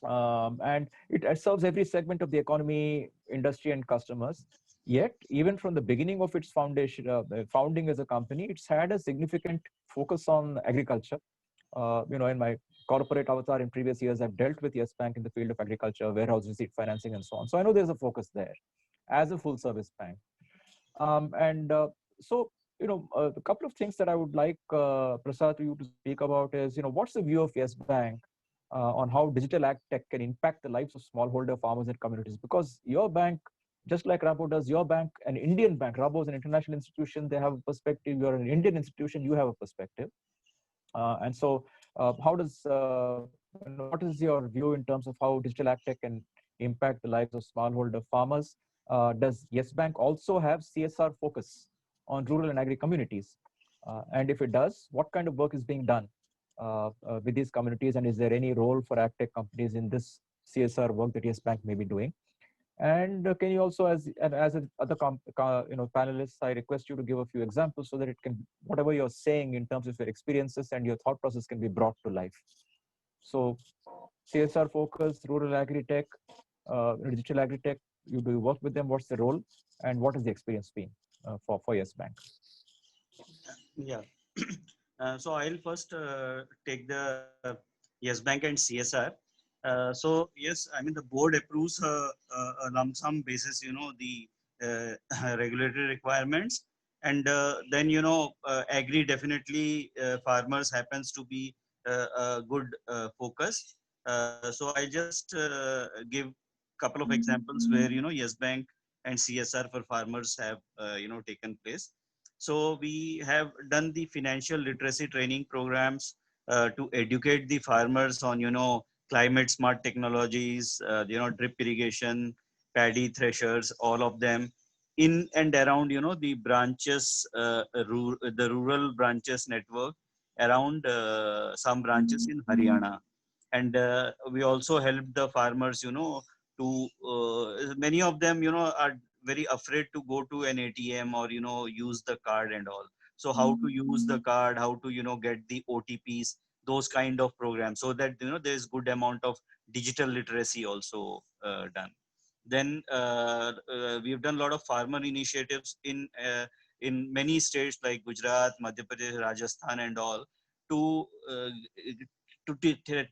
And it serves every segment of the economy, industry, and customers. Yet, even from the beginning of its founding as a company, it's had a significant focus on agriculture. In my corporate avatar in previous years, I've dealt with Yes Bank in the field of agriculture, warehouse receipt financing, and so on. So I know there's a focus there as a full service bank. So, a couple of things that I would like Prasad you to speak about is, what's the view of Yes Bank on how digital AgTech can impact the lives of smallholder farmers and communities? Because your bank, just like Rabo does, your bank, an Indian bank, Rabo is an international institution, they have a perspective. You're an Indian institution, you have a perspective. And so what is your view in terms of how digital AgTech can impact the lives of smallholder farmers? Does Yes Bank also have CSR focus on rural and agri communities? And if it does, what kind of work is being done with these communities? And is there any role for AgTech companies in this CSR work that Yes Bank may be doing? And can you also, as other panelists, I request you to give a few examples so that it can, whatever you're saying in terms of your experiences and your thought process can be brought to life. So CSR focus, rural agri-tech, digital agri-tech, you do work with them, what's the role and what has the experience been for Yes Bank? Yeah. So I'll first take the Yes Bank and CSR. So yes, I mean the board approves a lump sum basis, the regulatory requirements, and then agri definitely farmers happens to be a good focus. So I just give couple of examples where Yes Bank and CSR for farmers have taken place. So we have done the financial literacy training programs to educate the farmers on climate smart technologies, drip irrigation, paddy threshers, all of them in and around, the branches, the rural branches network around some branches in Haryana. And we also helped the farmers, to many of them, are very afraid to go to an ATM or, use the card and all. So how to use the card, how to, get the OTPs, those kind of programs, so that, there's good amount of digital literacy also done. Then we've done a lot of farmer initiatives in many states like Gujarat, Madhya Pradesh, Rajasthan, and all, to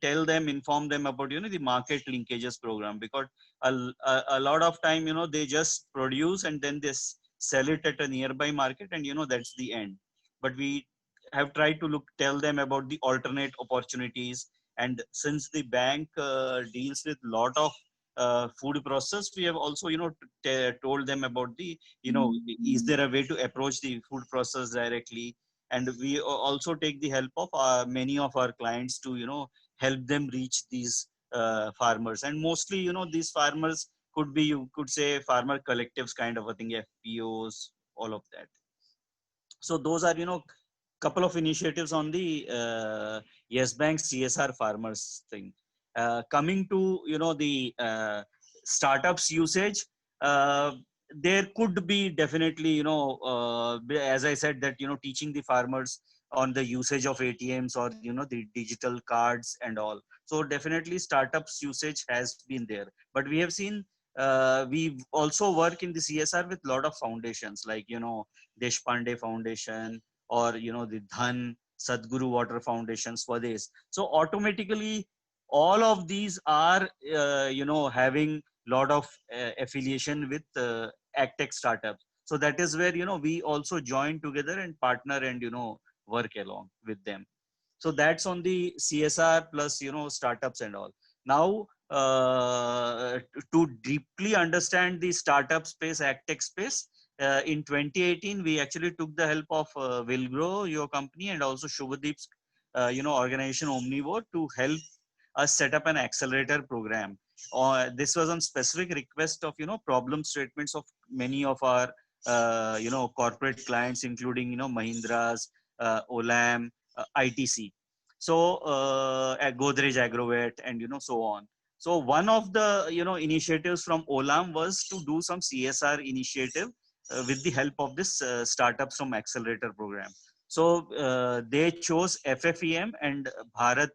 tell them, inform them about the market linkages program, because a lot of time they just produce and then they sell it at a nearby market, and that's the end. But we have tried to tell them about the alternate opportunities. And since the bank deals with lot of food process, we have also told them about the is there a way to approach the food process directly. And we also take the help of many of our clients to help them reach these farmers. And mostly these farmers could be, you could say, farmer collectives kind of a thing, FPOs, all of that. So those are couple of initiatives on the Yes Bank CSR farmers thing. Coming to the startups usage, uh, there could be definitely as I said, that teaching the farmers on the usage of ATMs or the digital cards and all. So definitely startups usage has been there. But we have seen we also work in the CSR with lot of foundations like Deshpande Foundation, or the Dhan, Sadguru Water Foundation, Swades. So automatically all of these are having lot of affiliation with AgTech startups. So that is where we also join together and partner and work along with them. So that's on the CSR plus startups and all. Now to deeply understand the startup space, AgTech space, in 2018 we actually took the help of Villgro, your company, and also Subhadeep's organization Omnivore, to help us set up an accelerator program. This was on specific request of problem statements of many of our corporate clients, including Mahindras, Olam, ITC. So Godrej Agrovet, and so on. So one of the initiatives from Olam was to do some CSR initiative with the help of this startups from accelerator program. So they chose FFEM and Bharat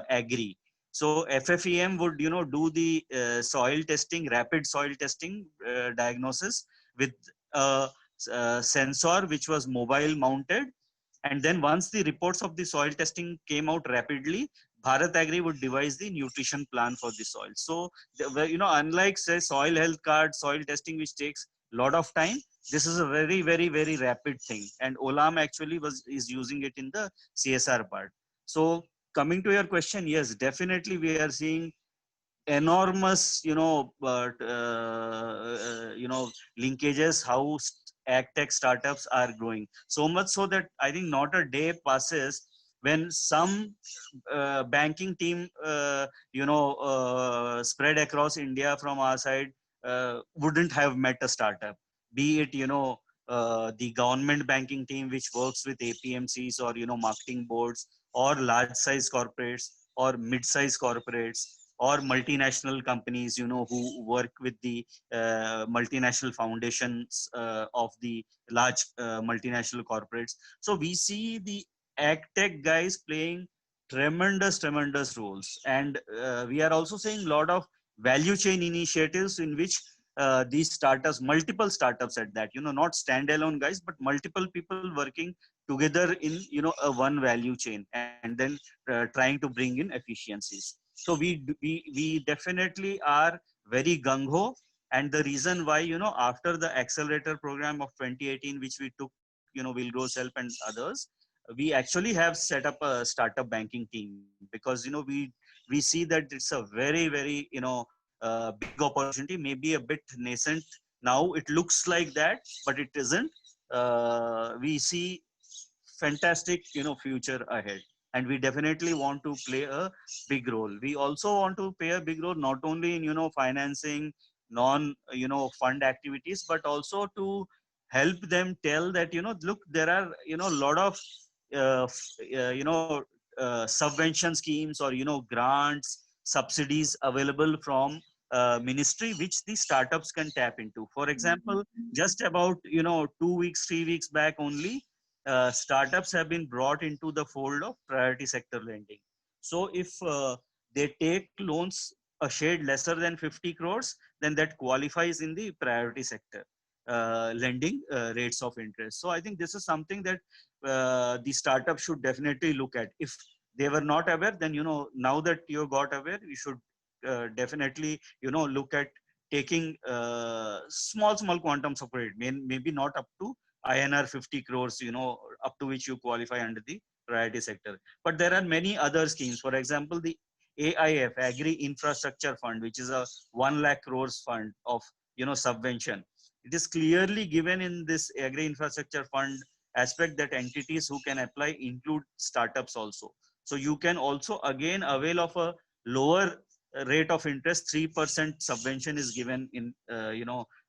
Agri. So FFEM would do the soil testing, rapid soil testing diagnosis with a sensor which was mobile mounted. And then once the reports of the soil testing came out rapidly, Bharat Agri would devise the nutrition plan for the soil. So, unlike say soil health card, soil testing, which takes a lot of time, this is a very, very, very rapid thing. And Olam actually is using it in the CSR part. So coming to your question, yes, definitely we are seeing enormous, linkages, how AgTech startups are growing. So much so that I think not a day passes when some banking team, spread across India from our side, wouldn't have met a startup. Be it, the government banking team, which works with APMCs or, marketing boards, or large size corporates, or mid-size corporates, or multinational companies, who work with the multinational foundations of the large multinational corporates. So we see the AgTech guys playing tremendous roles. And we are also seeing a lot of value chain initiatives in which these startups, multiple startups at that, not standalone guys, but multiple people working together in, a one value chain, and then trying to bring in efficiencies. So we definitely are very gung-ho. And the reason why, after the accelerator program of 2018, which we took, Villgro's help and others, we actually have set up a startup banking team, because, we see that it's a very, very, big opportunity, maybe a bit nascent. Now it looks like that, but it isn't. We see fantastic, future ahead. and we definitely want to play a big role. We also want to play a big role not only in financing non fund activities, but also to help them tell that look, there are a lot of subvention schemes or grants, subsidies available from ministry, which the startups can tap into. For example, just about 2 weeks 3 weeks back only, startups have been brought into the fold of priority sector lending. So if they take loans a shade lesser than 50 crores, then that qualifies in the priority sector lending rates of interest. So I think this is something that the startup should definitely look at. If they were not aware, then now that you got aware, you should definitely look at taking small quantums of credit, maybe not up to INR 50 crores, up to which you qualify under the priority sector. But there are many other schemes. For example, the AIF, Agri Infrastructure Fund, which is a 1 lakh crores fund of subvention. It is clearly given in this Agri Infrastructure Fund aspect that entities who can apply include startups also. So you can also again avail of a lower rate of interest. 3% subvention is given in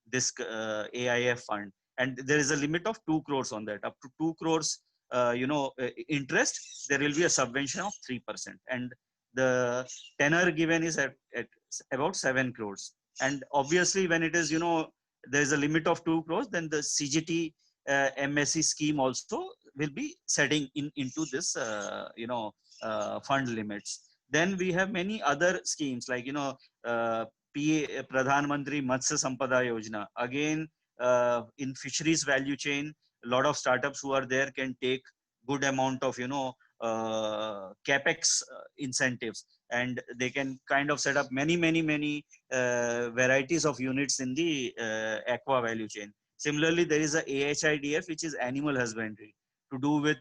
this AIF fund, and there is a limit of 2 crores on that. Up to 2 crores interest, there will be a subvention of 3%, and the tenor given is at about 7 crores. And obviously when it is there is a limit of 2 crores, then the CGT MSC scheme also will be setting into this fund limits. Then we have many other schemes like Pradhan Mantri Matsya Sampada Yojana. Again, in fisheries value chain, a lot of startups who are there can take good amount of capex incentives, and they can kind of set up many varieties of units in the aqua value chain. Similarly, there is a AHIDF, which is animal husbandry, to do with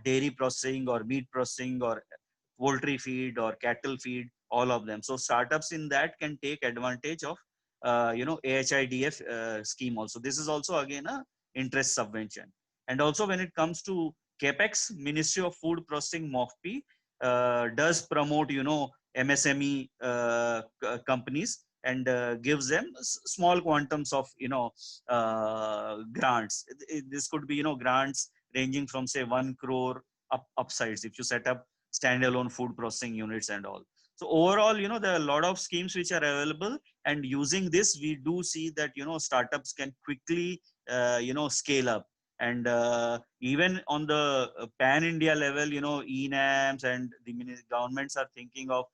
dairy processing or meat processing or poultry feed or cattle feed, all of them. So startups in that can take advantage of AHIDF scheme also. This is also again a interest subvention. And also when it comes to capex, Ministry of Food Processing MOFP does promote MSME companies, and gives them small quantums of grants. This could be grants ranging from say 1 crore upsides if you set up standalone food processing units and all. So overall, there are a lot of schemes which are available, and using this, we do see that startups can quickly scale up. And even on the pan India level, ENAMs and the governments are thinking of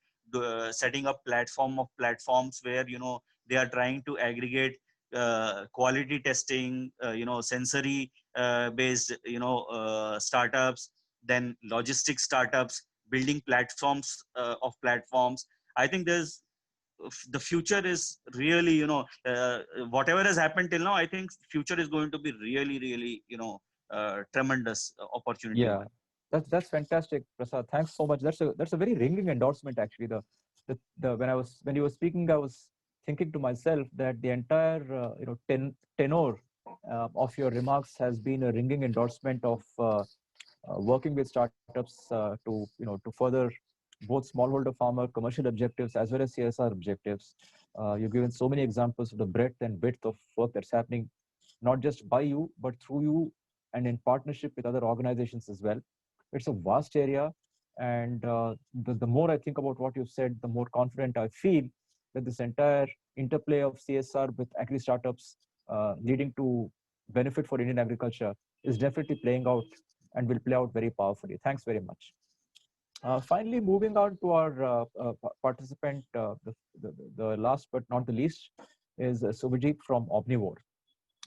setting up platforms where they are trying to aggregate quality testing, sensory based startups, then logistics startups, building platforms of platforms. I think the future is really whatever has happened till now, I think future is going to be really tremendous opportunity. Yeah, that's fantastic, Prasad. Thanks so much. That's a very ringing endorsement actually. When you were speaking, I was thinking to myself that the entire tenor of your remarks has been a ringing endorsement of working with startups to further both smallholder farmer commercial objectives as well as CSR objectives. You've given so many examples of the breadth and width of work that's happening, not just by you, but through you and in partnership with other organizations as well. It's a vast area. And the more I think about what you've said, the more confident I feel that this entire interplay of CSR with agri startups leading to benefit for Indian agriculture is definitely playing out and will play out very powerfully. Thanks very much. Finally, moving on to our participant, the last but not the least, is Subhadeep from Omnivore.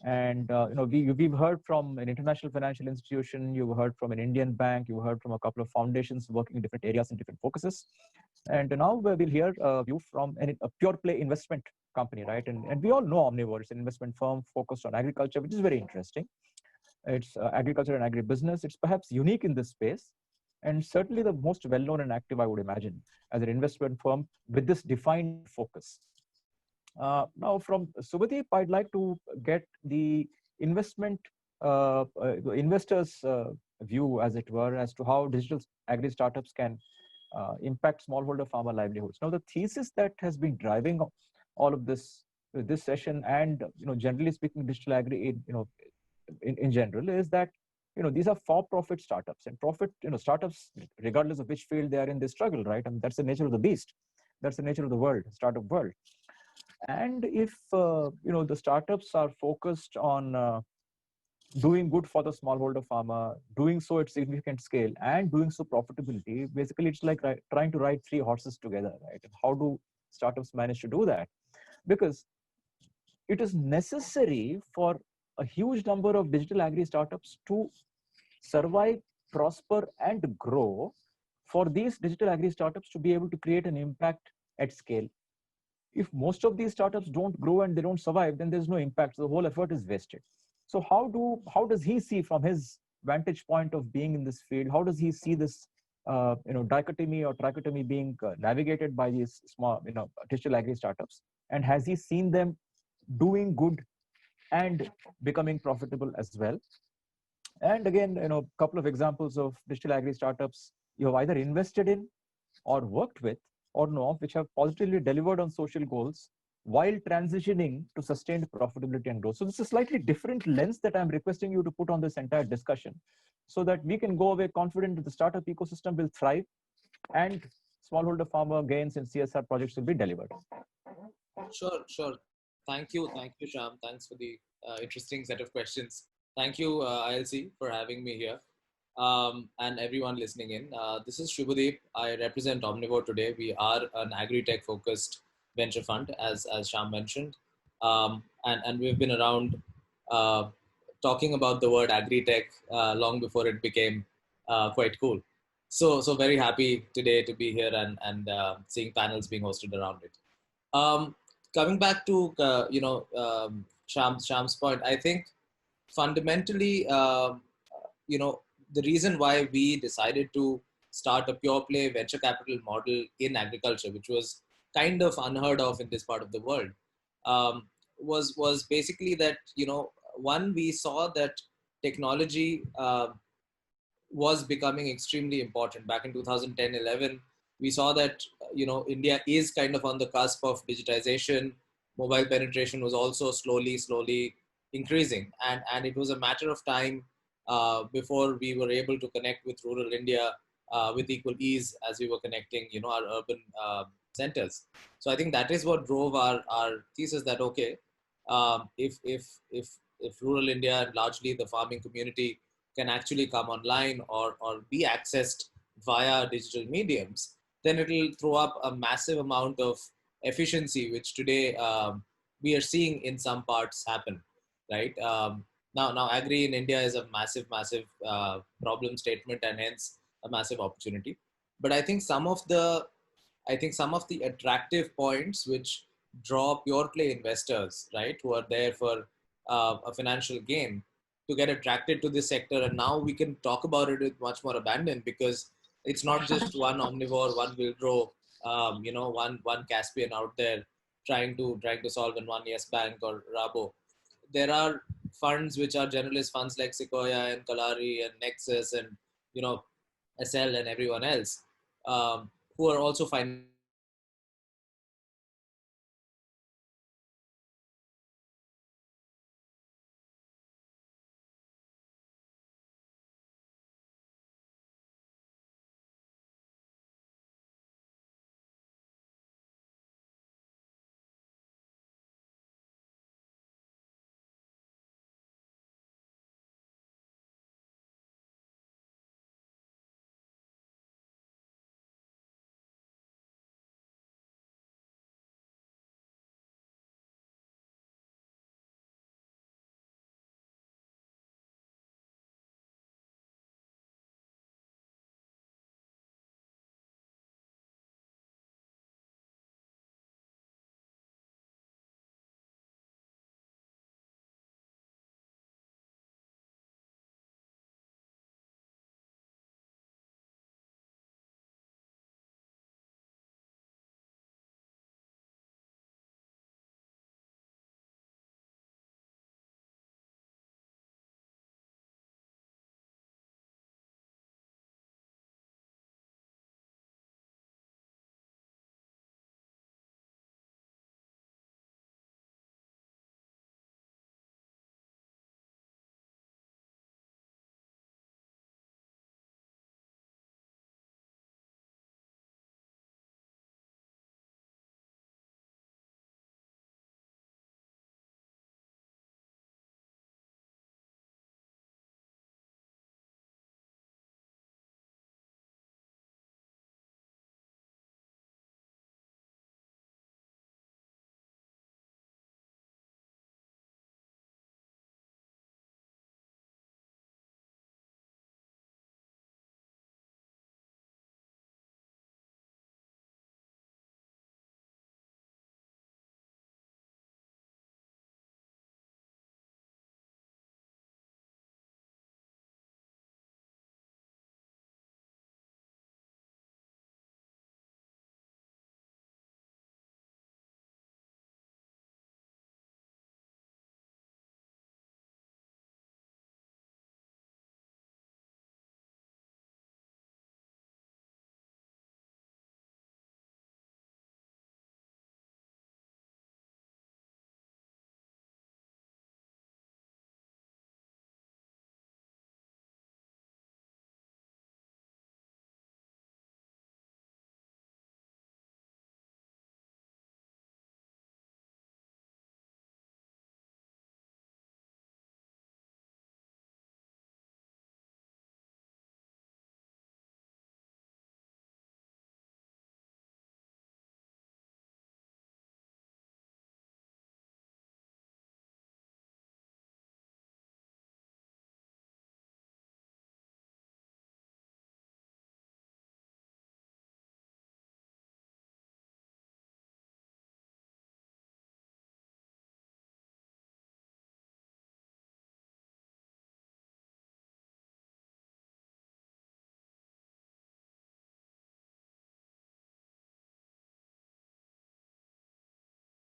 And we've heard from an international financial institution, you've heard from an Indian bank, you've heard from a couple of foundations working in different areas and different focuses. And now we'll hear a view from a pure play investment company, right? And we all know Omnivore. It's an investment firm focused on agriculture, which is very interesting. It's agriculture and agribusiness. It's perhaps unique in this space, and certainly the most well-known and active, I would imagine, as an investment firm with this defined focus. Now, from Subhadeep, I'd like to get the investors' view, as it were, as to how digital agri startups can impact smallholder farmer livelihoods. Now, the thesis that has been driving all of this session, and generally speaking, digital agri, in general, is that these are for-profit startups, and startups, regardless of which field they are in, they struggle, right? I mean, that's the nature of the beast. That's the nature of the world, startup world. And if the startups are focused on doing good for the smallholder farmer, doing so at significant scale, and doing so profitability, basically it's like trying to ride three horses together, right? And how do startups manage to do that? Because it is necessary for a huge number of digital agri startups to survive, prosper, and grow, for these digital agri startups to be able to create an impact at scale. If most of these startups don't grow and they don't survive, then there's no impact. So the whole effort is wasted. So how does he see, from his vantage point of being in this field, how does he see this dichotomy or trichotomy being navigated by these small digital agri startups? And has he seen them doing good and becoming profitable as well? And again, a couple of examples of digital agri startups you have either invested in or worked with or know of, which have positively delivered on social goals while transitioning to sustained profitability and growth. So this is a slightly different lens that I'm requesting you to put on this entire discussion, so that we can go away confident that the startup ecosystem will thrive and smallholder farmer gains and CSR projects will be delivered. Sure. Thank you, Shyam. Thanks for the interesting set of questions. Thank you, ILC, for having me here. And everyone listening in. This is Subhadeep. I represent Omnivore today. We are an agri-tech focused venture fund, as Shyam mentioned. And we've been around talking about the word agri-tech long before it became quite cool. So very happy today to be here and seeing panels being hosted around it. Coming back to Shyam's point, I think fundamentally, the reason why we decided to start a pure play venture capital model in agriculture, which was kind of unheard of in this part of the world, was basically that, one, we saw that technology was becoming extremely important. Back in 2010-11, we saw that, India is kind of on the cusp of digitization. Mobile penetration was also slowly increasing. And it was a matter of time before we were able to connect with rural India with equal ease as we were connecting, our urban centers. So I think that is what drove our thesis that, okay, if rural India and largely the farming community can actually come online or be accessed via digital mediums, then it will throw up a massive amount of efficiency, which today we are seeing in some parts happen, right? Now agri in India is a massive problem statement, and hence a massive opportunity. But I think some of the attractive points which draw pure play investors, right, who are there for a financial gain, to get attracted to this sector. And now we can talk about it with much more abandon, because it's not just one Omnivore, one Villgro, one Caspian out there trying to solve in one Yes Bank or Rabo. There are funds which are generalist funds like Sequoia and Kalari and Nexus and SL and everyone else, who are also finding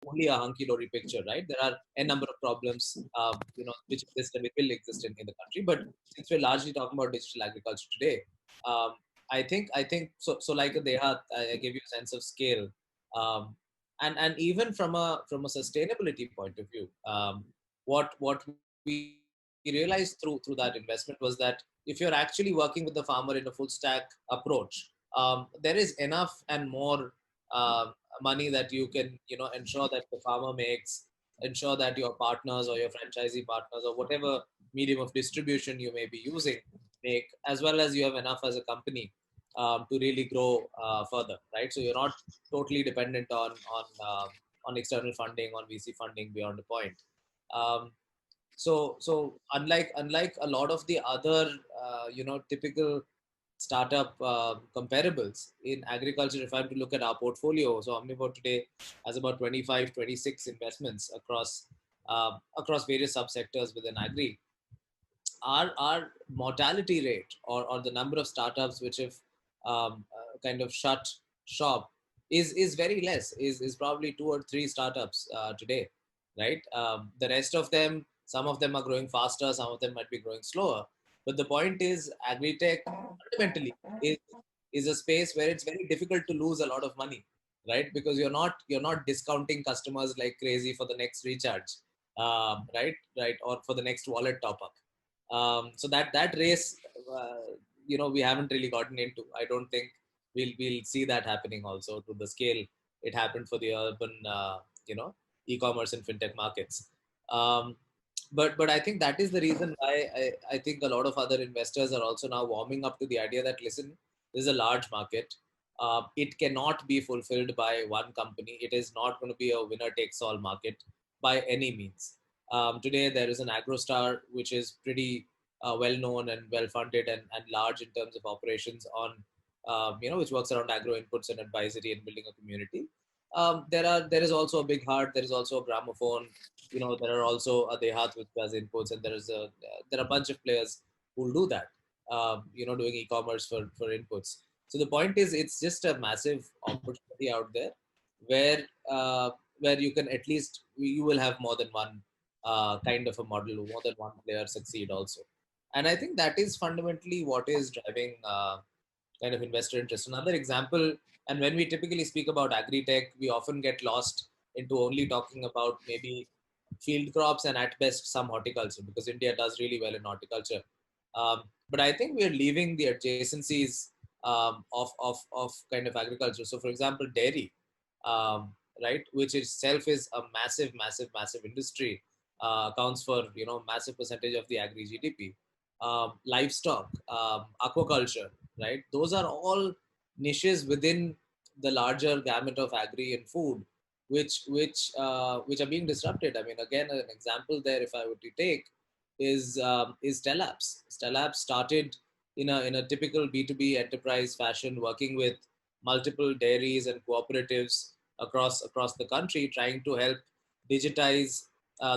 only a hunky-dory picture, right? There are a number of problems, which exist and which will exist in the country. But since we're largely talking about digital agriculture today, um, I think so. So like a Dehat, I give you a sense of scale, um, and even from a sustainability point of view, what we realized through that investment was that if you're actually working with the farmer in a full stack approach, there is enough and more money that you can ensure that the farmer makes, ensure that your partners or your franchisee partners or whatever medium of distribution you may be using make, as well as you have enough as a company to really grow further, right? So you're not totally dependent on external funding, on VC funding beyond a point. Um, so unlike a lot of the other typical startup comparables in agriculture, if I'm to look at our portfolio, so Omnivore today has about 25, 26 investments across various subsectors within agri. Our mortality rate, or the number of startups which have kind of shut shop is very less, is probably 2 or 3 startups today, right? The rest of them, some of them are growing faster, some of them might be growing slower, but the point is agri-tech fundamentally is is a space where it's very difficult to lose a lot of money, right? Because you're not discounting customers like crazy for the next recharge, right, or for the next wallet top up. So that race, we haven't really gotten into. I don't think we'll see that happening also to the scale it happened for the urban, e-commerce and fintech markets. Um, but I think that is the reason why I think a lot of other investors are also now warming up to the idea that, listen, this is a large market. It cannot be fulfilled by one company. It is not going to be a winner takes all market by any means. Today, there is an AgroStar, which is pretty well known and well funded and large in terms of operations which works around agro inputs and advisory and building a community. There is also a Big Heart. There is also a Gramophone. There are also a Dehat which does inputs, and there are a bunch of players who do that. Doing e-commerce for inputs. So the point is, it's just a massive opportunity out there where where you can at least you will have more than one kind of a model, more than one player succeed also. And I think that is fundamentally what is driving kind of investor interest. Another example, and when we typically speak about agri-tech, we often get lost into only talking about maybe field crops and at best some horticulture, because India does really well in horticulture. But I think we're leaving the adjacencies of kind of agriculture. So for example, dairy, right, which itself is a massive, massive, massive industry, accounts for massive percentage of the agri GDP. Livestock, aquaculture, right? Those are all niches within the larger gamut of agri and food, which are being disrupted. I mean, again, an example there, if I were to take, is Stellabs. Stellabs started in a typical B2B enterprise fashion, working with multiple dairies and cooperatives across the country, trying to help digitize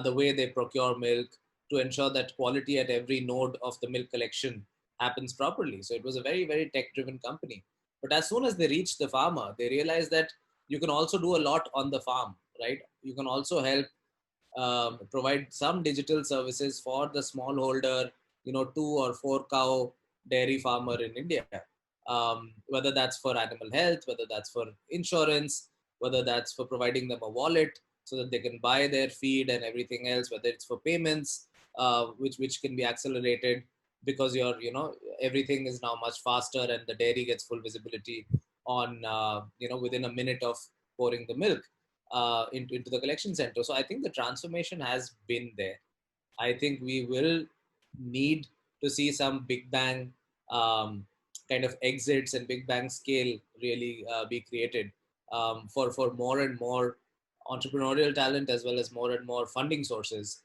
the way they procure milk, to ensure that quality at every node of the milk collection happens properly. So it was a very, very tech-driven company. But as soon as they reached the farmer, they realized that you can also do a lot on the farm, right? You can also help provide some digital services for the smallholder, 2 or 4 cow dairy farmer in India. Whether that's for animal health, whether that's for insurance, whether that's for providing them a wallet so that they can buy their feed and everything else, whether it's for payments, which can be accelerated because everything is now much faster and the dairy gets full visibility on within a minute of pouring the milk into the collection center. So I think the transformation has been there. I think we will need to see some big bang kind of exits and big bang scale really be created for more and more entrepreneurial talent, as well as more and more funding sources,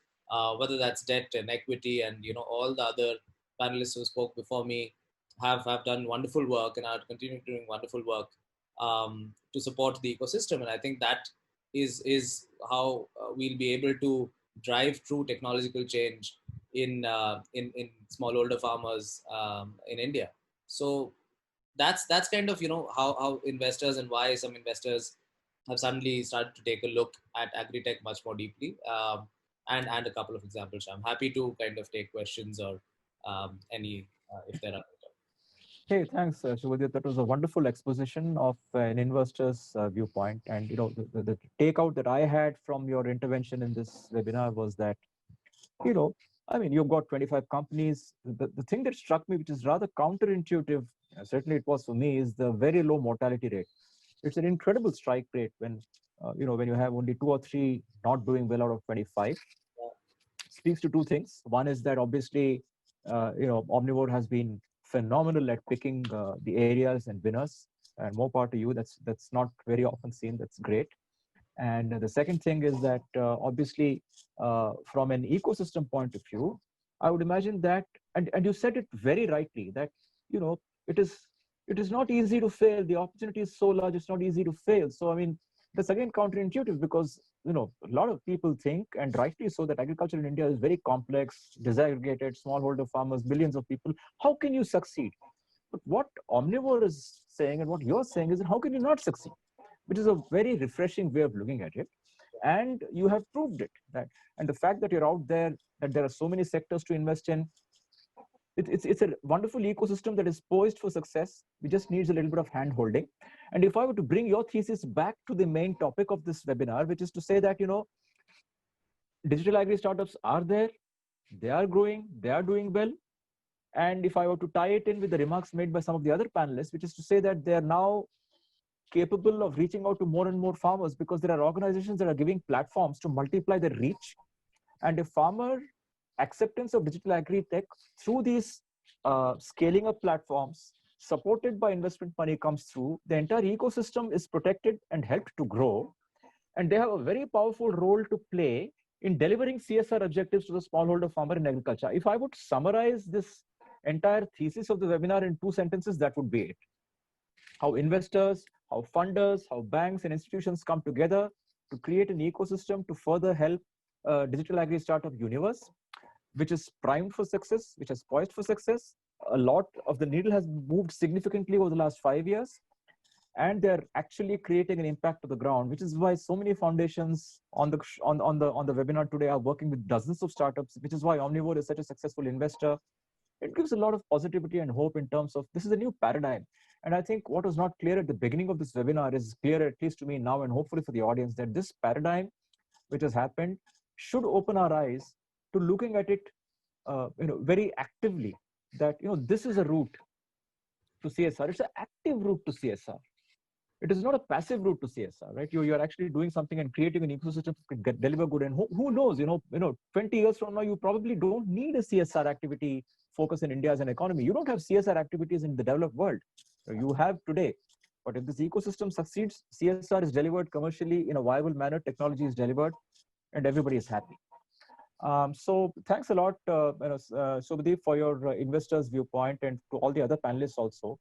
whether that's debt and equity. And all the other panelists who spoke before me have done wonderful work and are continuing doing wonderful work to support the ecosystem. And I think that is how we'll be able to drive true technological change in smallholder farmers in India. So that's kind of how investors and why some investors have suddenly started to take a look at AgriTech much more deeply. And a couple of examples. I'm happy to kind of take questions or any if there are. Hey, thanks, Subhadeep. That was a wonderful exposition of an investor's viewpoint. And the takeout that I had from your intervention in this webinar was that, I mean, you've got 25 companies. The thing that struck me, which is rather counterintuitive, certainly it was for me, is the very low mortality rate. It's an incredible strike rate when you have only 2 or 3 not doing well out of 25. Speaks to two things. One is that obviously, Omnivore has been phenomenal at picking the areas and winners, and more power to you. That's not very often seen. That's great. And the second thing is that obviously, from an ecosystem point of view, I would imagine that, and you said it very rightly, that you know it is it is not easy to fail. The opportunity is so large; it's not easy to fail. So I mean, that's again counterintuitive because a lot of people think, and rightly so, that agriculture in India is very complex, disaggregated, smallholder farmers, billions of people. How can you succeed? But what Omnivore is saying and what you're saying is that how can you not succeed? Which is a very refreshing way of looking at it. And you have proved it. And the fact that you're out there, that there are so many sectors to invest in, it's a wonderful ecosystem that is poised for success. We just needs a little bit of hand holding. And if I were to bring your thesis back to the main topic of this webinar, which is to say that, digital agri startups are there, they are growing, they are doing well. And if I were to tie it in with the remarks made by some of the other panelists, which is to say that they are now capable of reaching out to more and more farmers because there are organizations that are giving platforms to multiply their reach. And if farmer acceptance of digital agri-tech through these scaling up platforms supported by investment money comes through, the entire ecosystem is protected and helped to grow. And they have a very powerful role to play in delivering CSR objectives to the smallholder farmer in agriculture. If I would summarize this entire thesis of the webinar in 2 sentences, that would be it. How investors, how funders, how banks and institutions come together to create an ecosystem to further help digital agri startup universe, which is primed for success, which is poised for success. A lot of the needle has moved significantly over the last 5 years, and they're actually creating an impact to the ground, which is why so many foundations on the webinar today are working with dozens of startups, which is why Omnivore is such a successful investor. It gives a lot of positivity and hope in terms of this is a new paradigm. And I think what was not clear at the beginning of this webinar is clear, at least to me now, and hopefully for the audience, that this paradigm which has happened should open our eyes to looking at it very actively, that this is a route to CSR. It's an active route to CSR. It is not a passive route to CSR, right? You're actually doing something and creating an ecosystem to deliver good. And who knows, 20 years from now, you probably don't need a CSR activity focus in India as an economy. You don't have CSR activities in the developed world. You have today. But if this ecosystem succeeds, CSR is delivered commercially in a viable manner, technology is delivered, and everybody is happy. So thanks a lot, Subhadeep, for your investors' viewpoint, and to all the other panelists also.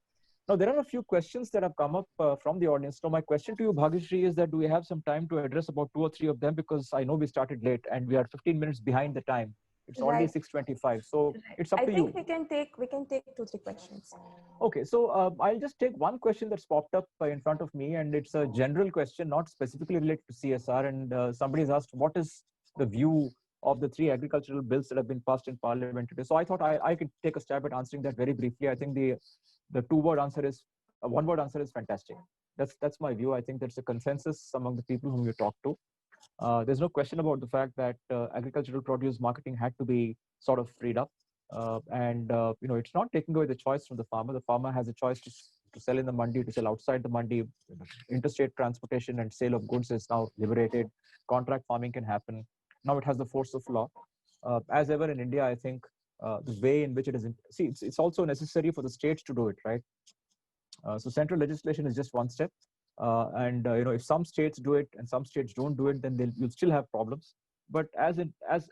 Now, there are a few questions that have come up from the audience. So my question to you, Bhagyashree, is that do we have some time to address about 2 or 3 of them? Because I know we started late and we are 15 minutes behind the time. It's already 6:25. So it's up to you. I think we can take 2-3 questions. Okay, so I'll just take one question that's popped up in front of me, and it's a general question, not specifically related to CSR. And somebody's asked, what is the view of the 3 agricultural bills that have been passed in Parliament today? So I thought I could take a stab at answering that very briefly. I think the 1-word answer is fantastic. That's my view. I think there's a consensus among the people whom you talk to. There's no question about the fact that agricultural produce marketing had to be sort of freed up. It's not taking away the choice from the farmer. The farmer has a choice to sell in the mandi, to sell outside the mandi. Interstate transportation and sale of goods is now liberated. Contract farming can happen. Now it has the force of law. As ever in India, I think the way in which it is, it's also necessary for the states to do it, right? So central legislation is just one step. If some states do it and some states don't do it, then you'll still have problems. But as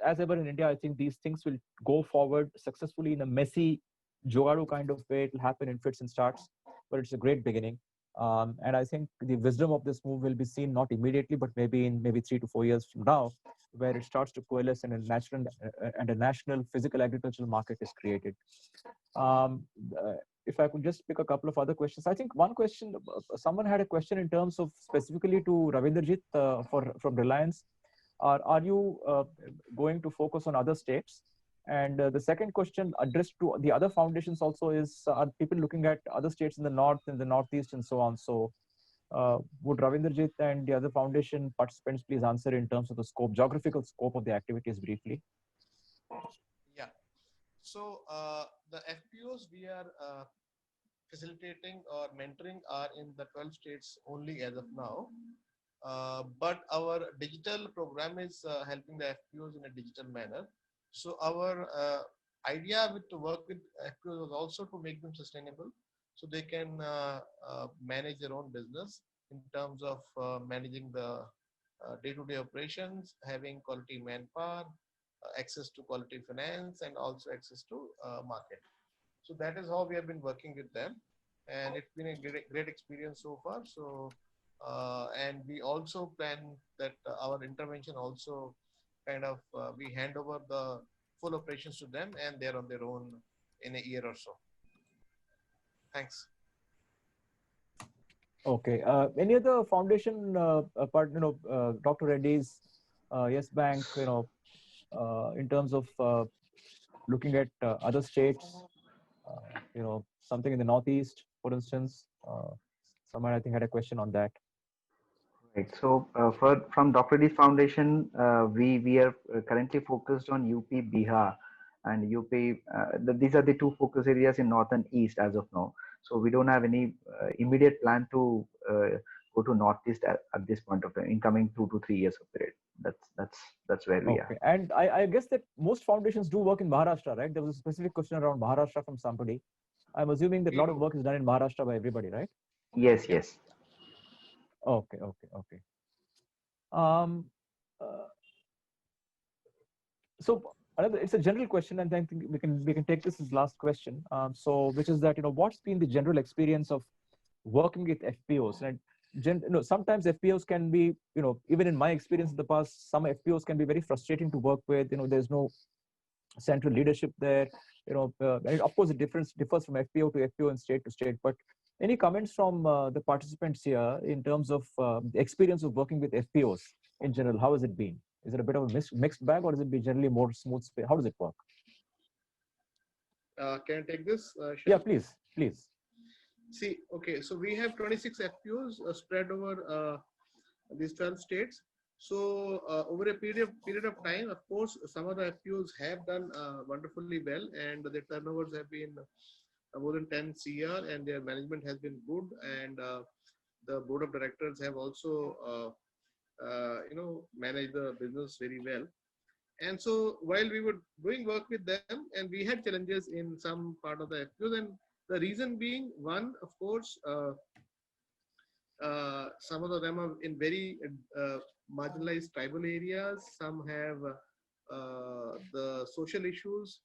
ever in India, I think these things will go forward successfully in a messy, jogadu kind of way. It will happen in fits and starts, but it's a great beginning. And I think the wisdom of this move will be seen not immediately, but maybe in 3 to 4 years from now, where it starts to coalesce and a national physical agricultural market is created. if I could just pick a couple of other questions. I think one question, someone had a question in terms of specifically to Ravinderjit from Reliance. Are you going to focus on other states? And the second question addressed to the other foundations also is, are people looking at other states in the north, in the northeast, and so on? So would Ravinderjit and the other foundation participants please answer in terms of the scope, geographical scope of the activities briefly? Yeah. So the FPOs we are facilitating or mentoring are in the 12 states only as of now. But our digital program is helping the FPOs in a digital manner. So our idea to work with FPOs was also to make them sustainable, so they can manage their own business in terms of managing the day-to-day operations, having quality manpower, access to quality finance, and also access to market. So that is how we have been working with them, and it's been a great experience so far. So and we also plan that our intervention also kind of we hand over the full operations to them, and they're on their own in a year or so. Thanks. Okay. Any other foundation part? Dr. Reddy's, Yes Bank. In terms of looking at other states. Something in the northeast, for instance. Someone I think had a question on that. Right. So from Dr. Reddy's Foundation, we are currently focused on UP, Bihar, and UP. These are the two focus areas in north and east as of now. So we don't have any immediate plan to go to northeast at this point of time in coming 2 to 3 years of period. That's where we are. And I guess that most foundations do work in Maharashtra, right? There was a specific question around Maharashtra from somebody. I'm assuming that a lot of work is done in Maharashtra by everybody, right? Yes, yes. Okay. So it's a general question, and I think we can take this as last question. So which is that what's been the general experience of working with FPOs? And sometimes FPOs can be even in my experience in the past, some FPOs can be very frustrating to work with. There's no central leadership there. And of course, it differs from FPO to FPO and state to state. But any comments from the participants here in terms of the experience of working with FPOs in general? How has it been? Is it a bit of a mixed bag, or is it be generally more smooth? How does it work? Can I take this? Shyam? Yeah, please. See, okay, so we have 26 FPOs spread over these 12 states. So over a period of time, of course, some of the FPOs have done wonderfully well, and their turnovers have been more than 10 CR, and their management has been good, and the board of directors have also managed the business very well. And so while we were doing work with them, and we had challenges in some part of the FPOs, and the reason being, one, of course, some of them are in very marginalized tribal areas. Some have the social issues,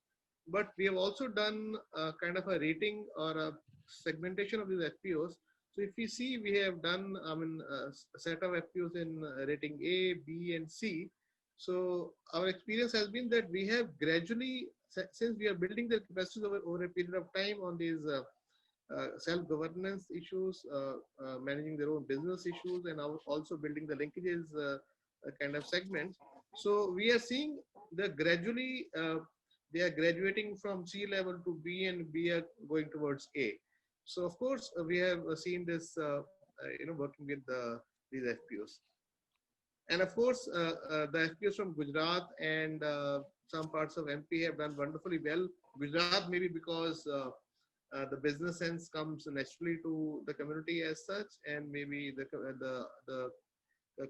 but we have also done kind of a rating or a segmentation of these FPOs. So if we see, we have done a set of FPOs in rating A, B, and C. So our experience has been that we have gradually, since we are building the capacities over a period of time on these self-governance issues, managing their own business issues, and also building the linkages kind of segments. So we are seeing that gradually they are graduating from C level to B, and B are going towards A. So of course we have seen this, working with these FPOs. And of course, the FPOs from Gujarat and some parts of MP have done wonderfully well. Gujarat maybe because the business sense comes naturally to the community as such, and maybe the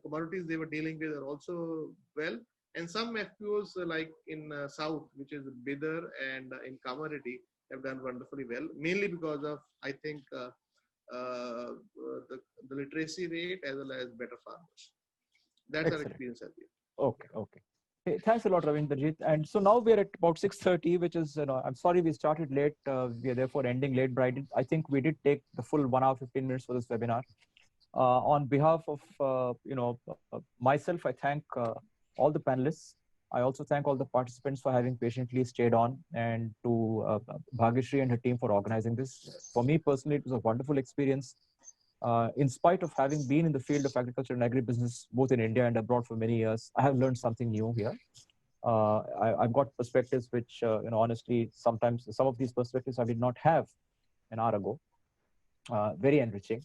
commodities they were dealing with are also well. And some FPOs like in South, which is Bidar, and in Kamaredi, have done wonderfully well, mainly because of, I think, the literacy rate as well as better farmers. That's Excellent. our experience at the end. Okay. Hey, thanks a lot, Ravinderjit. And so now we're at about 6:30, which is, I'm sorry we started late. We are therefore ending late, but I think we did take the full 1 hour, 15 minutes for this webinar. On behalf of, myself, I thank all the panelists I also thank all the participants for having patiently stayed on, and to Bhagyashree and her team for organizing this. For me personally, it was a wonderful experience. In spite of having been in the field of agriculture and agribusiness, both in India and abroad for many years, I have learned something new here. I've got perspectives which, honestly, sometimes some of these perspectives I did not have an hour ago. Very enriching.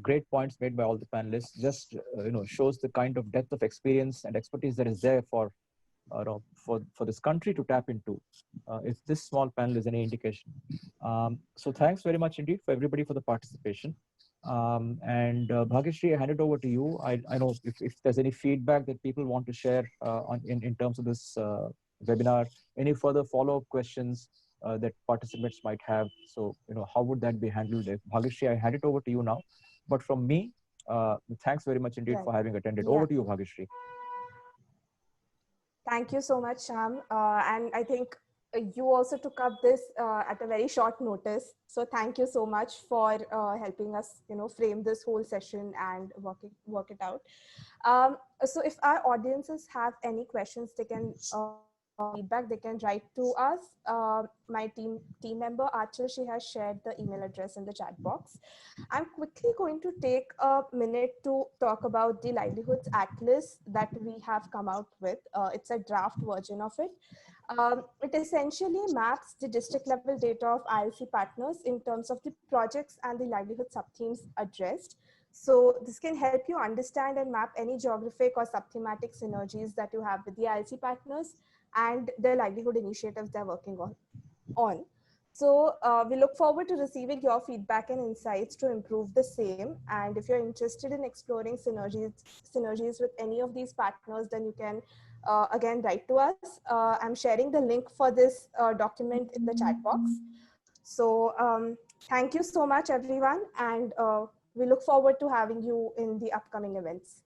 Great points made by all the panelists. Just shows the kind of depth of experience and expertise that is there for this country to tap into, if this small panel is any indication. So thanks very much indeed for everybody for the participation. And Bhagyashree, I hand it over to you. I know if there's any feedback that people want to share in terms of this webinar, any further follow-up questions that participants might have. So, how would that be handled? Bhagyashree, I hand it over to you now. But from me, thanks very much indeed for having attended. Over to you, Bhagyashree. Thank you so much, Shyam. And I think you also took up this at a very short notice. So thank you so much for helping us, frame this whole session and work it out. So if our audiences have any questions, they can feedback, they can write to us. My team member Achal, she has shared the email address in the chat box. I'm quickly going to take a minute to talk about the Livelihoods Atlas that we have come out with. It's a draft version of it. It essentially maps the district level data of ILC partners in terms of the projects and the livelihood sub-themes addressed. So this can help you understand and map any geographic or sub-thematic synergies that you have with the ILC partners and the livelihood initiatives they're working on. So we look forward to receiving your feedback and insights to improve the same. And if you're interested in exploring synergies with any of these partners, then you can again write to us. I'm sharing the link for this document in the chat box. So thank you so much, everyone. And we look forward to having you in the upcoming events.